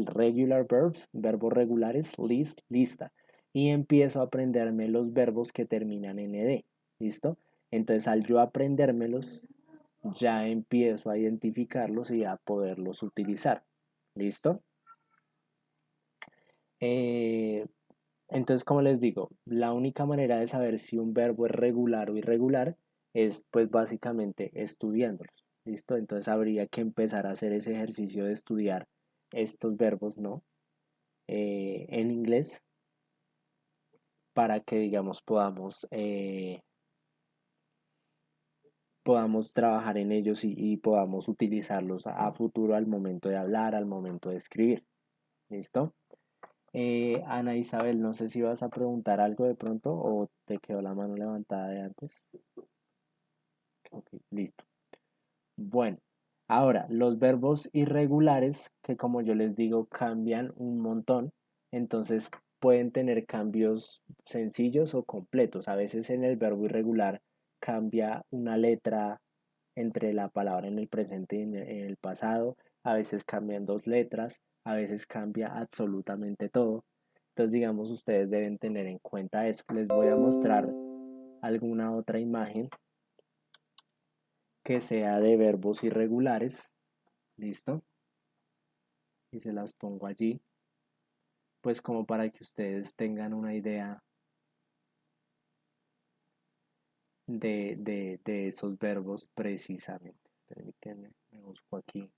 regular verbs, verbos regulares, list, lista. Y empiezo a aprenderme los verbos que terminan en ed. ¿Listo? Entonces al yo aprendérmelos, ya empiezo a identificarlos y a poderlos utilizar. ¿Listo? Entonces, como les digo, la única manera de saber si un verbo es regular o irregular es pues básicamente estudiándolos. ¿Listo? Entonces habría que empezar a hacer ese ejercicio de estudiar estos verbos, ¿no? En inglés, para que, digamos, podamos trabajar en ellos y podamos utilizarlos a futuro al momento de hablar, al momento de escribir. ¿Listo? Ana Isabel, no sé si vas a preguntar algo de pronto o te quedó la mano levantada de antes. Ok, listo. Bueno, ahora los verbos irregulares, que como yo les digo, cambian un montón, entonces pueden tener cambios sencillos o completos. A veces en el verbo irregular cambia una letra entre la palabra en el presente y en el pasado, a veces cambian dos letras, a veces cambia absolutamente todo. Entonces, digamos, ustedes deben tener en cuenta eso. Les voy a mostrar alguna otra imagen que sea de verbos irregulares. ¿Listo? Y se las pongo allí, pues como para que ustedes tengan una idea de esos verbos precisamente. Permítanme, me busco aquí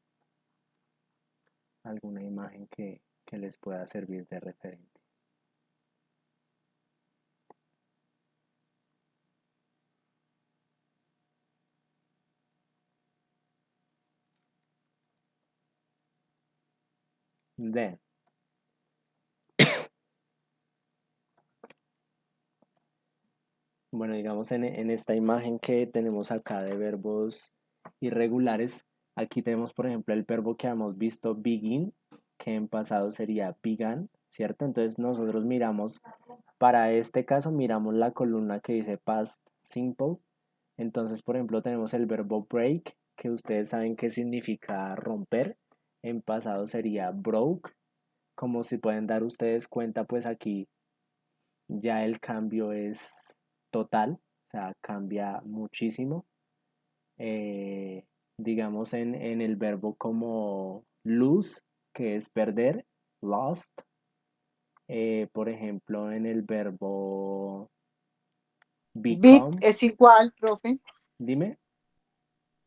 alguna imagen que les pueda servir de referente. Then, bueno, digamos en esta imagen que tenemos acá de verbos irregulares, aquí tenemos por ejemplo el verbo que hemos visto begin, que en pasado sería began, ¿cierto? Entonces nosotros miramos, para este caso miramos la columna que dice past simple. Entonces, por ejemplo, tenemos el verbo break, que ustedes saben qué significa romper. En pasado sería broke. Como si pueden dar ustedes cuenta, pues aquí ya el cambio es total, o sea, cambia muchísimo. Eh, digamos en el verbo como lose, que es perder, lost. Por ejemplo, en el verbo Bit become, es igual, profe. dime.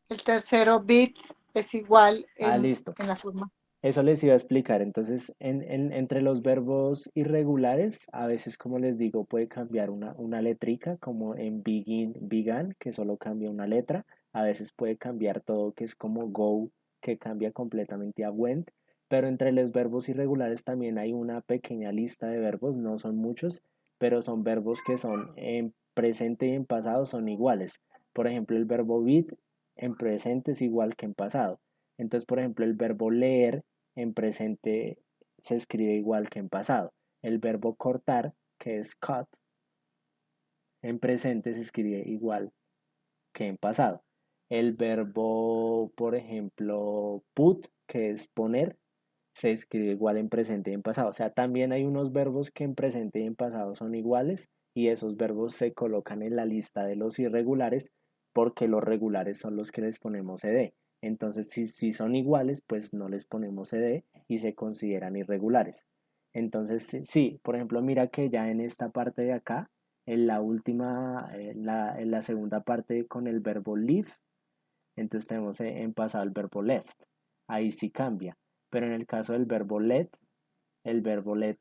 El tercero bit es igual Listo. en la forma. Eso les iba a explicar. Entonces, entre los verbos irregulares, a veces, como les digo, puede cambiar una letrica, como en begin, began, que solo cambia una letra. A veces puede cambiar todo, que es como go, que cambia completamente a went. Pero entre los verbos irregulares también hay una pequeña lista de verbos, no son muchos, pero son verbos que son en presente y en pasado son iguales. Por ejemplo, el verbo beat en presente es igual que en pasado. Entonces, por ejemplo, el verbo leer en presente se escribe igual que en pasado. El verbo cortar, que es cut, en presente se escribe igual que en pasado. El verbo, por ejemplo, put, que es poner, se escribe igual en presente y en pasado. O sea, también hay unos verbos que en presente y en pasado son iguales y esos verbos se colocan en la lista de los irregulares porque los regulares son los que les ponemos ed. Entonces, si son iguales, pues no les ponemos ed y se consideran irregulares. Entonces, sí, por ejemplo, mira que ya en esta parte de acá, en la última, en la segunda parte con el verbo leave, entonces tenemos en pasado el verbo left. Ahí sí cambia. Pero en el caso del verbo let, el verbo let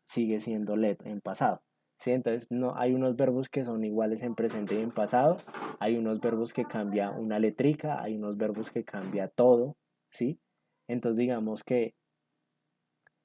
sigue siendo let en pasado. ¿Sí? Entonces no, hay unos verbos que son iguales en presente y en pasado. Hay unos verbos que cambia una letrica. Hay unos verbos que cambia todo. ¿Sí? Entonces digamos que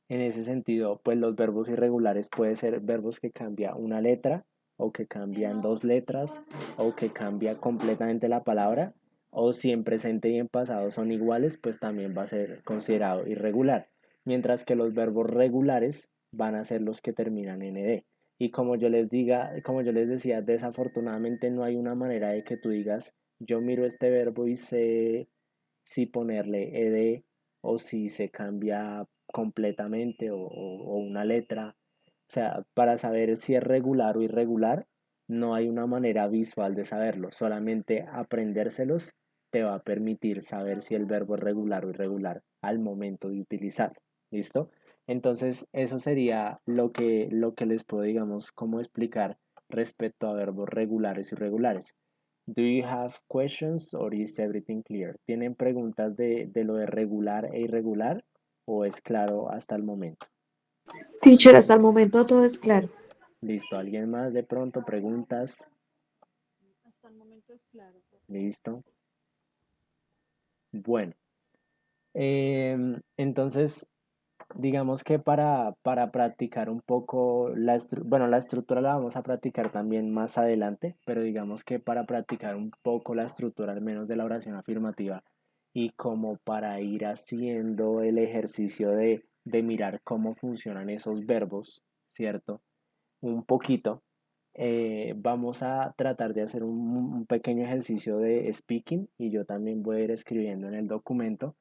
en ese sentido, pues los verbos irregulares pueden ser verbos que cambia una letra o que cambian dos letras o que cambia completamente la palabra o si en presente y en pasado son iguales, pues también va a ser considerado irregular. Mientras que los verbos regulares van a ser los que terminan en ed. Y como yo les decía, desafortunadamente no hay una manera de que tú digas, yo miro este verbo y sé si ponerle ed o si se cambia completamente o una letra. O sea, para saber si es regular o irregular, no hay una manera visual de saberlo. Solamente aprendérselos te va a permitir saber si el verbo es regular o irregular al momento de utilizarlo. ¿Listo? Entonces, eso sería lo que les puedo, digamos, cómo explicar respecto a verbos regulares y irregulares. Do you have questions or is everything clear? ¿Tienen preguntas de lo de regular e irregular o es claro hasta el momento? Teacher, hasta el momento todo es claro. Listo. ¿Alguien más de pronto? ¿Preguntas? Hasta el momento es claro. Listo. Bueno. Entonces, digamos que para practicar un poco bueno, la estructura la vamos a practicar también más adelante, pero digamos que para practicar un poco la estructura al menos de la oración afirmativa y como para ir haciendo el ejercicio de mirar cómo funcionan esos verbos, ¿cierto? Un poquito, vamos a tratar de hacer un pequeño ejercicio de speaking y yo también voy a ir escribiendo en el documento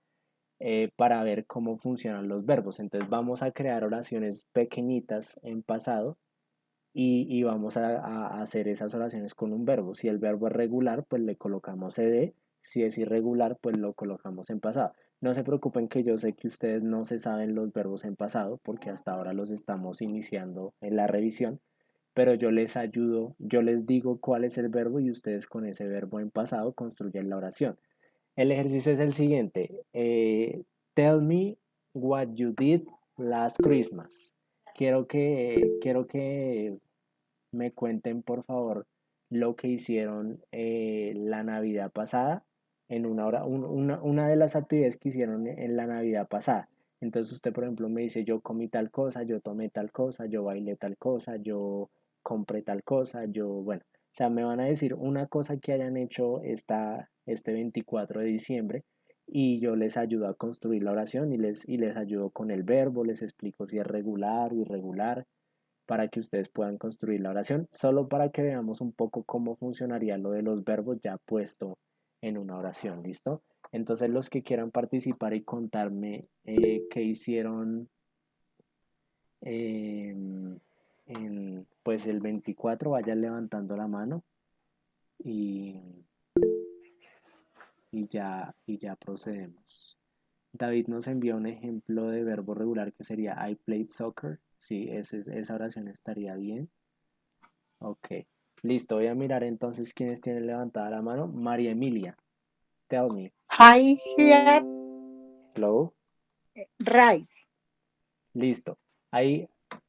para ver cómo funcionan los verbos. Entonces vamos a crear oraciones pequeñitas en pasado y vamos a hacer esas oraciones con un verbo. Si el verbo es regular, pues le colocamos ed. Si es irregular, pues lo colocamos en pasado. No se preocupen que yo sé que ustedes no se saben los verbos en pasado porque hasta ahora los estamos iniciando en la revisión, pero yo les ayudo, yo les digo cuál es el verbo y ustedes con ese verbo en pasado construyen la oración. El ejercicio es el siguiente. Tell me what you did last Christmas. Quiero que me cuenten, por favor, lo que hicieron la Navidad pasada, en una de las actividades que hicieron en la Navidad pasada. Entonces usted, por ejemplo, me dice, yo comí tal cosa, yo tomé tal cosa, yo bailé tal cosa, yo compré tal cosa, bueno, o sea, me van a decir una cosa que hayan hecho este 24 de diciembre y yo les ayudo a construir la oración y les ayudo con el verbo, les explico si es regular o irregular para que ustedes puedan construir la oración, solo para que veamos un poco cómo funcionaría lo de los verbos ya puesto en una oración, ¿listo? Entonces los que quieran participar y contarme qué hicieron pues el 24, vayan levantando la mano y, y ya procedemos. David nos envió un ejemplo de verbo regular que sería I played soccer. Sí, esa oración estaría bien. Ok, listo. Voy a mirar entonces quiénes tienen levantada la mano. María Emilia, tell me. I hear Hello. rice. Listo. Ahí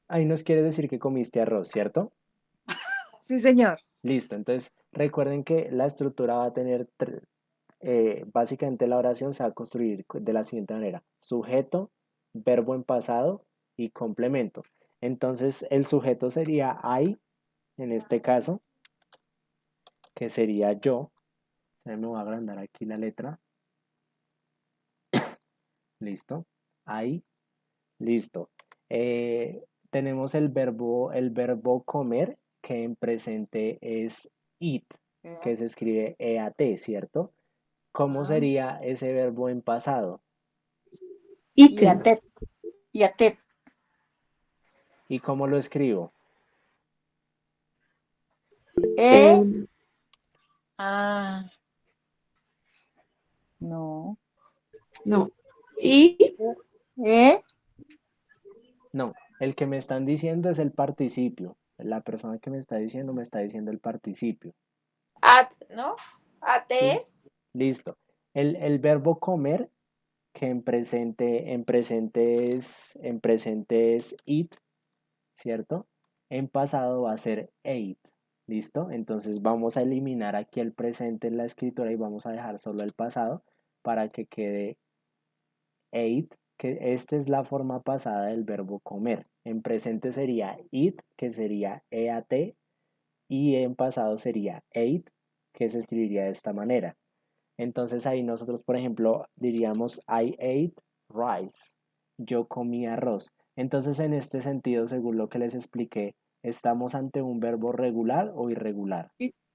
nos quiere decir que comiste arroz, ¿cierto? Sí, señor. Listo. Entonces, recuerden que la estructura va a tener, básicamente la oración se va a construir de la siguiente manera. Sujeto, verbo en pasado y complemento. Entonces, el sujeto sería I, en este caso, que sería yo. Me voy a agrandar aquí la letra. Listo. I. Listo. Tenemos el verbo comer, que en presente es eat, que se escribe EAT, ¿cierto? ¿Cómo sería ese verbo en pasado? Yatet. Yatet. ¿Y cómo lo escribo? No. No. ¿Y? No, el que me están diciendo es el participio. La persona que me está diciendo el participio. At, ¿no? ¿Sí? AT. Listo. El verbo comer, que en presente es eat, ¿cierto? En pasado va a ser ate. ¿Listo? Entonces vamos a eliminar aquí el presente en la escritura y vamos a dejar solo el pasado para que quede ate, que esta es la forma pasada del verbo comer. En presente sería eat, que sería EAT, y en pasado sería ate, que se escribiría de esta manera. Entonces ahí nosotros, por ejemplo, diríamos I ate rice. Yo comí arroz. Entonces en este sentido, según lo que les expliqué, ¿estamos ante un verbo regular o irregular?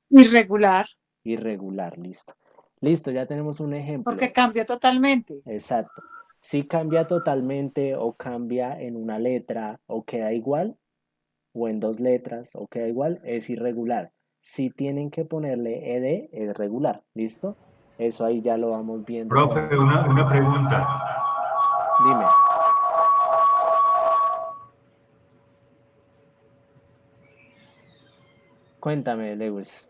Irregular. Irregular, listo. Listo, ya tenemos un ejemplo. Porque cambió totalmente. Exacto. Si cambia totalmente o cambia en una letra o queda igual, o en dos letras o queda igual, es irregular. Si tienen que ponerle ed, es regular, ¿listo? Eso ahí ya lo vamos viendo. Profe, una pregunta. Dime. Cuéntame, Lewis.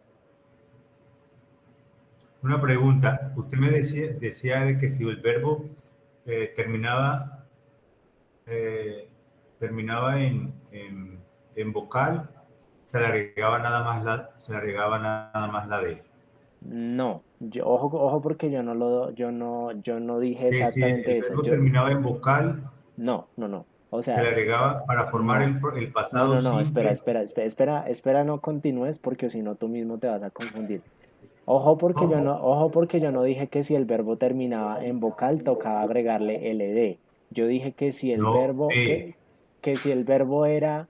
Una pregunta. Usted me decía de que si el verbo terminaba en vocal, se le agregaba nada más la D. No, ojo porque yo no dije exactamente Si el eso. verbo terminaba en vocal, No. O se sea, le agregaba para formar no. el pasado No, simple. espera, no continúes porque si no tú mismo te vas a confundir. Ojo porque yo no dije que si el verbo terminaba en vocal tocaba agregarle ld. Yo dije que si el No, verbo, que si el verbo era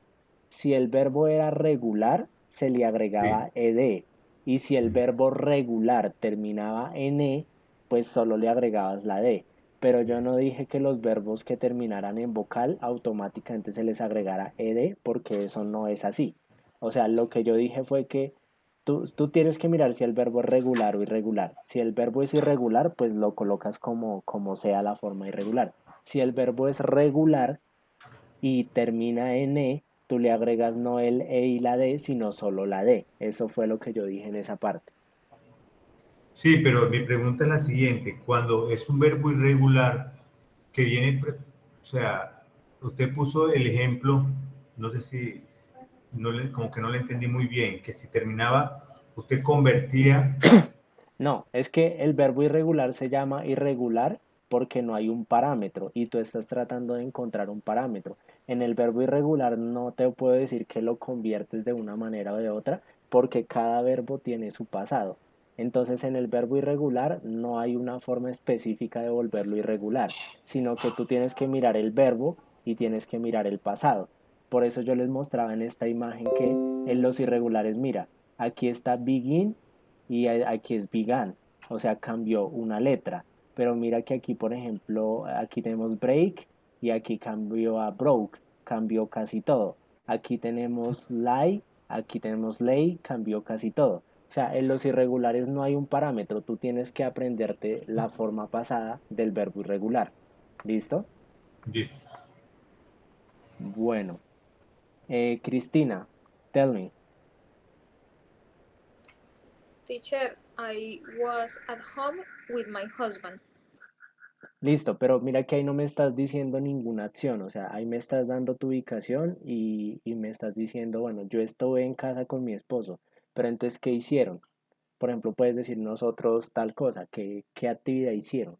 regular, se le agregaba ed. Y si el verbo regular terminaba en pues solo le agregabas la d. Pero yo no dije que los verbos que terminaran en vocal automáticamente se les agregara ed, porque eso no es así. O sea, lo que yo dije fue que tú tienes que mirar si el verbo es regular o irregular. Si el verbo es irregular, pues lo colocas como sea la forma irregular. Si el verbo es regular y termina en tú le agregas no el e y la d, sino solo la d. Eso fue lo que yo dije en esa parte. Sí, pero mi pregunta es la siguiente. Cuando es un verbo irregular que viene, o sea, usted puso el ejemplo, no sé si, como que no le entendí muy bien, que si terminaba, usted convertía. No, es que el verbo irregular se llama irregular porque no hay un parámetro y tú estás tratando de encontrar un parámetro. En el verbo irregular no te puedo decir que lo conviertes de una manera o de otra porque cada verbo tiene su pasado. Entonces en el verbo irregular no hay una forma específica de volverlo irregular, sino que tú tienes que mirar el verbo y tienes que mirar el pasado. Por eso yo les mostraba en esta imagen que en los irregulares, mira, aquí está begin y aquí es began, o sea, cambió una letra. Pero mira que aquí, por ejemplo, aquí tenemos break y aquí cambió a broke, cambió casi todo. Aquí tenemos lie, aquí tenemos lay, cambió casi todo. O sea, en los irregulares no hay un parámetro, tú tienes que aprenderte la forma pasada del verbo irregular. ¿Listo? Listo. Bueno. Cristina, tell me. Teacher, I was at home with my husband. Listo, pero mira que ahí no me estás diciendo ninguna acción, o sea, ahí me estás dando tu ubicación y me estás diciendo, bueno, yo estuve en casa con mi esposo, pero entonces, ¿qué hicieron? Por ejemplo, puedes decir nosotros tal cosa, ¿qué actividad hicieron?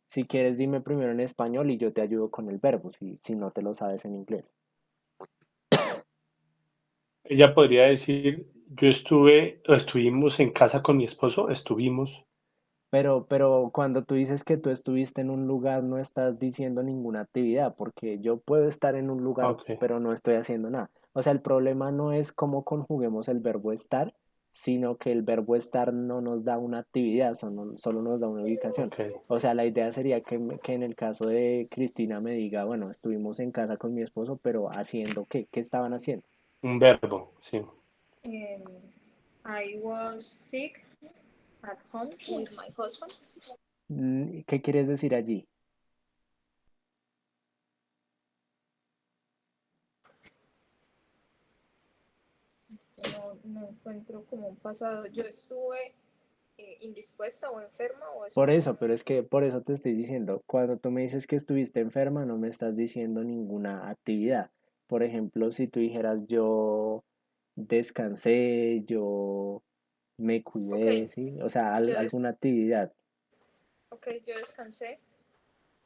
Si quieres, dime primero en español y yo te ayudo con el verbo, si no te lo sabes en inglés. Ella podría decir, estuvimos en casa con mi esposo, estuvimos. Pero cuando tú dices que tú estuviste en un lugar, no estás diciendo ninguna actividad, porque yo puedo estar en un lugar, Ok, pero no estoy haciendo nada. O sea, el problema no es cómo conjuguemos el verbo estar, sino que el verbo estar no nos da una actividad, solo nos da una ubicación. ok. O sea, la idea sería que en el caso de Cristina me diga, bueno, estuvimos en casa con mi esposo, pero ¿haciendo qué? ¿Qué estaban haciendo? Un verbo, sí. I was sick at home with my husband. ¿Qué quieres decir allí? No encuentro como un pasado. Yo estuve indispuesta o enferma o eso. Por eso, pero es que por eso te estoy diciendo, cuando tú me dices que estuviste enferma, no me estás diciendo ninguna actividad. Por ejemplo, si tú dijeras yo descansé, yo me cuidé, Ok, ¿sí? O sea, yo, alguna actividad yo descansé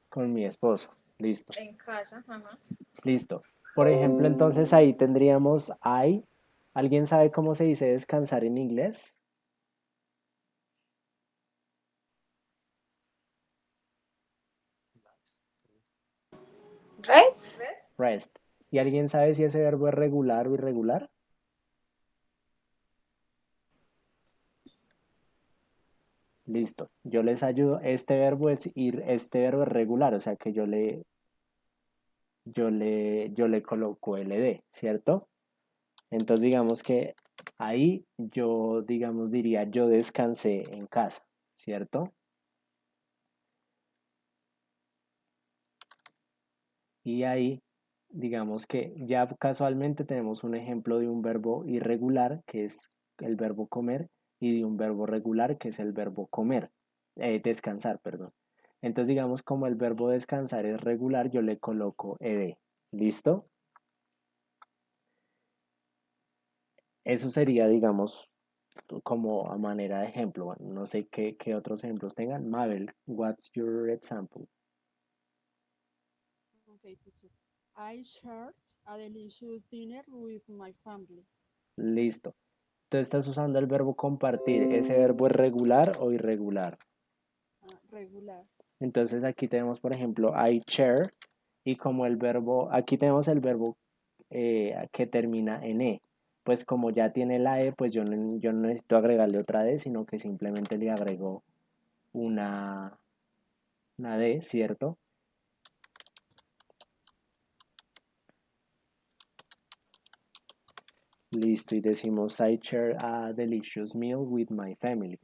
con mi esposo. Listo, en casa. Ajá. listo. Por ejemplo, entonces ahí tendríamos I. ¿Alguien sabe cómo se dice descansar en inglés? Rest. Rest. ¿Y alguien sabe si ese verbo es regular o irregular? Listo, yo les ayudo. Este verbo es ir, este verbo es regular, o sea que yo le coloco ld, ¿cierto? Entonces digamos que ahí yo, digamos, diría yo descansé en casa, ¿cierto? Y ahí, digamos que ya casualmente tenemos un ejemplo de un verbo irregular, que es el verbo comer, y de un verbo regular, que es el verbo comer, descansar, perdón. Entonces, digamos, como el verbo descansar es regular, yo le coloco ed. ¿Listo? Eso sería, digamos, como a manera de ejemplo. Bueno, no sé qué otros ejemplos tengan. Mabel, what's your example? Okay, teacher. I shared a delicious dinner with my family. Listo. Tú estás usando el verbo compartir. ¿Ese verbo es regular o irregular? Regular. Entonces aquí tenemos, por ejemplo, I share y como el verbo, aquí tenemos el verbo que termina en E. Pues como ya tiene la E, pues yo no necesito agregarle otra D, sino que simplemente le agrego una D, ¿cierto? Listo, y decimos I share a delicious meal with my family.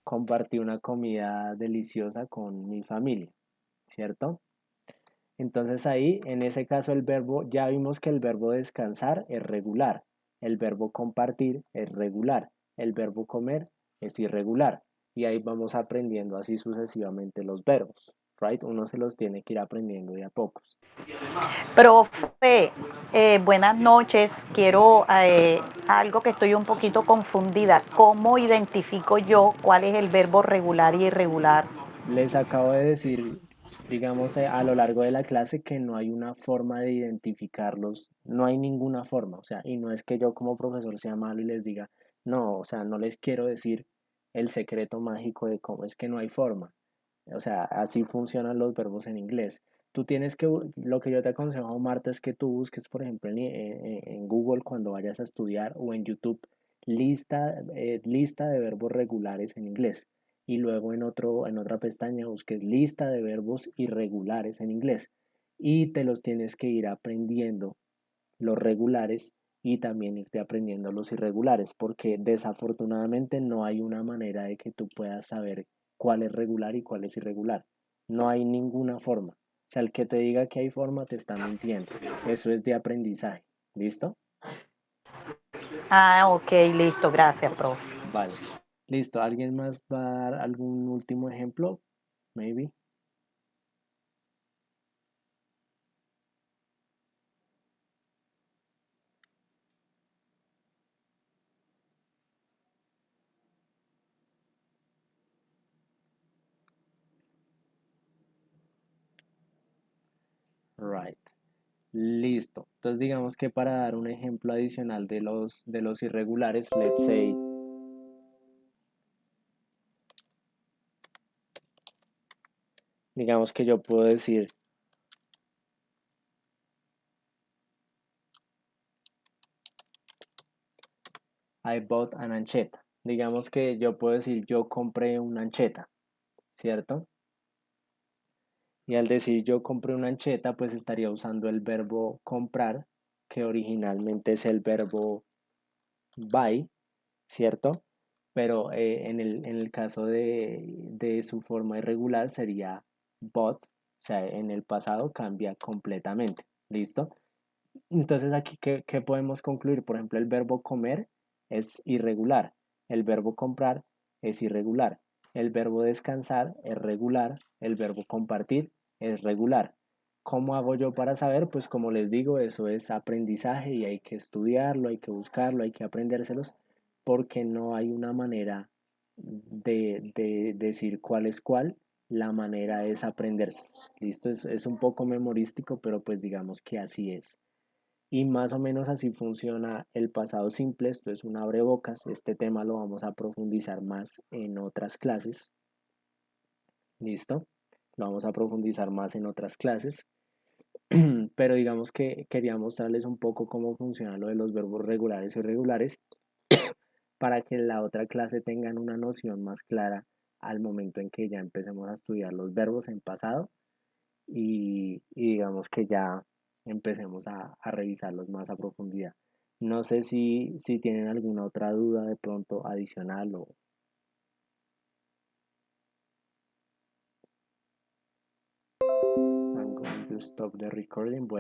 Compartí una comida deliciosa con mi familia, ¿cierto? Entonces ahí, en ese caso, el verbo, ya vimos que el verbo descansar es regular, el verbo compartir es regular, el verbo comer es irregular. Y ahí vamos aprendiendo así sucesivamente los verbos, ¿right? Uno se los tiene que ir aprendiendo de a pocos. Profe, buenas noches. Quiero algo que estoy un poquito confundida. ¿Cómo identifico yo cuál es el verbo regular y irregular? Les acabo de decir digamos a lo largo de la clase que no hay una forma de identificarlos, no hay ninguna forma, o sea, y no es que yo como profesor sea malo y les diga, no, o sea, no les quiero decir el secreto mágico de cómo es que no hay forma, o sea, así funcionan los verbos en inglés. Tú tienes que, lo que yo te aconsejo, Marta, es que tú busques, por ejemplo, en Google cuando vayas a estudiar o en YouTube, lista de verbos regulares en inglés y luego en otra pestaña busques lista de verbos irregulares en inglés y te los tienes que ir aprendiendo los regulares y también irte aprendiendo los irregulares porque desafortunadamente no hay una manera de que tú puedas saber cuál es regular y cuál es irregular. No hay ninguna forma. O sea, el que te diga que hay forma te está mintiendo. Eso es de aprendizaje. ¿Listo? Ah, ok, listo, gracias, profe. Vale. Listo. ¿Alguien más va a dar algún último ejemplo? Maybe. Right. Listo. Entonces digamos que para dar un ejemplo adicional de los irregulares, let's say, digamos que yo puedo decir I bought an ancheta. Digamos que yo puedo decir yo compré una ancheta, ¿cierto? Y al decir yo compré una ancheta, pues estaría usando el verbo comprar, que originalmente es el verbo buy, ¿cierto? Pero en el caso de su forma irregular sería bought, o sea, en el pasado cambia completamente, ¿listo? Entonces aquí, ¿qué podemos concluir? Por ejemplo, el verbo comer es irregular, el verbo comprar es irregular, el verbo descansar es regular, el verbo compartir es regular. ¿Cómo hago yo para saber? Pues como les digo, eso es aprendizaje y hay que estudiarlo, hay que buscarlo, hay que aprendérselos, porque no hay una manera de decir cuál es cuál, la manera es aprendérselos. ¿Listo? Es un poco memorístico, pero pues digamos que así es. Y más o menos así funciona el pasado simple, esto es un abrebocas, este tema lo vamos a profundizar más en otras clases, ¿listo? Lo vamos a profundizar más en otras clases, pero digamos que quería mostrarles un poco cómo funciona lo de los verbos regulares y irregulares para que en la otra clase tengan una noción más clara al momento en que ya empecemos a estudiar los verbos en pasado y digamos que ya empecemos a revisarlos más a profundidad. No sé si tienen alguna otra duda de pronto adicional o... I'm going to stop the recording.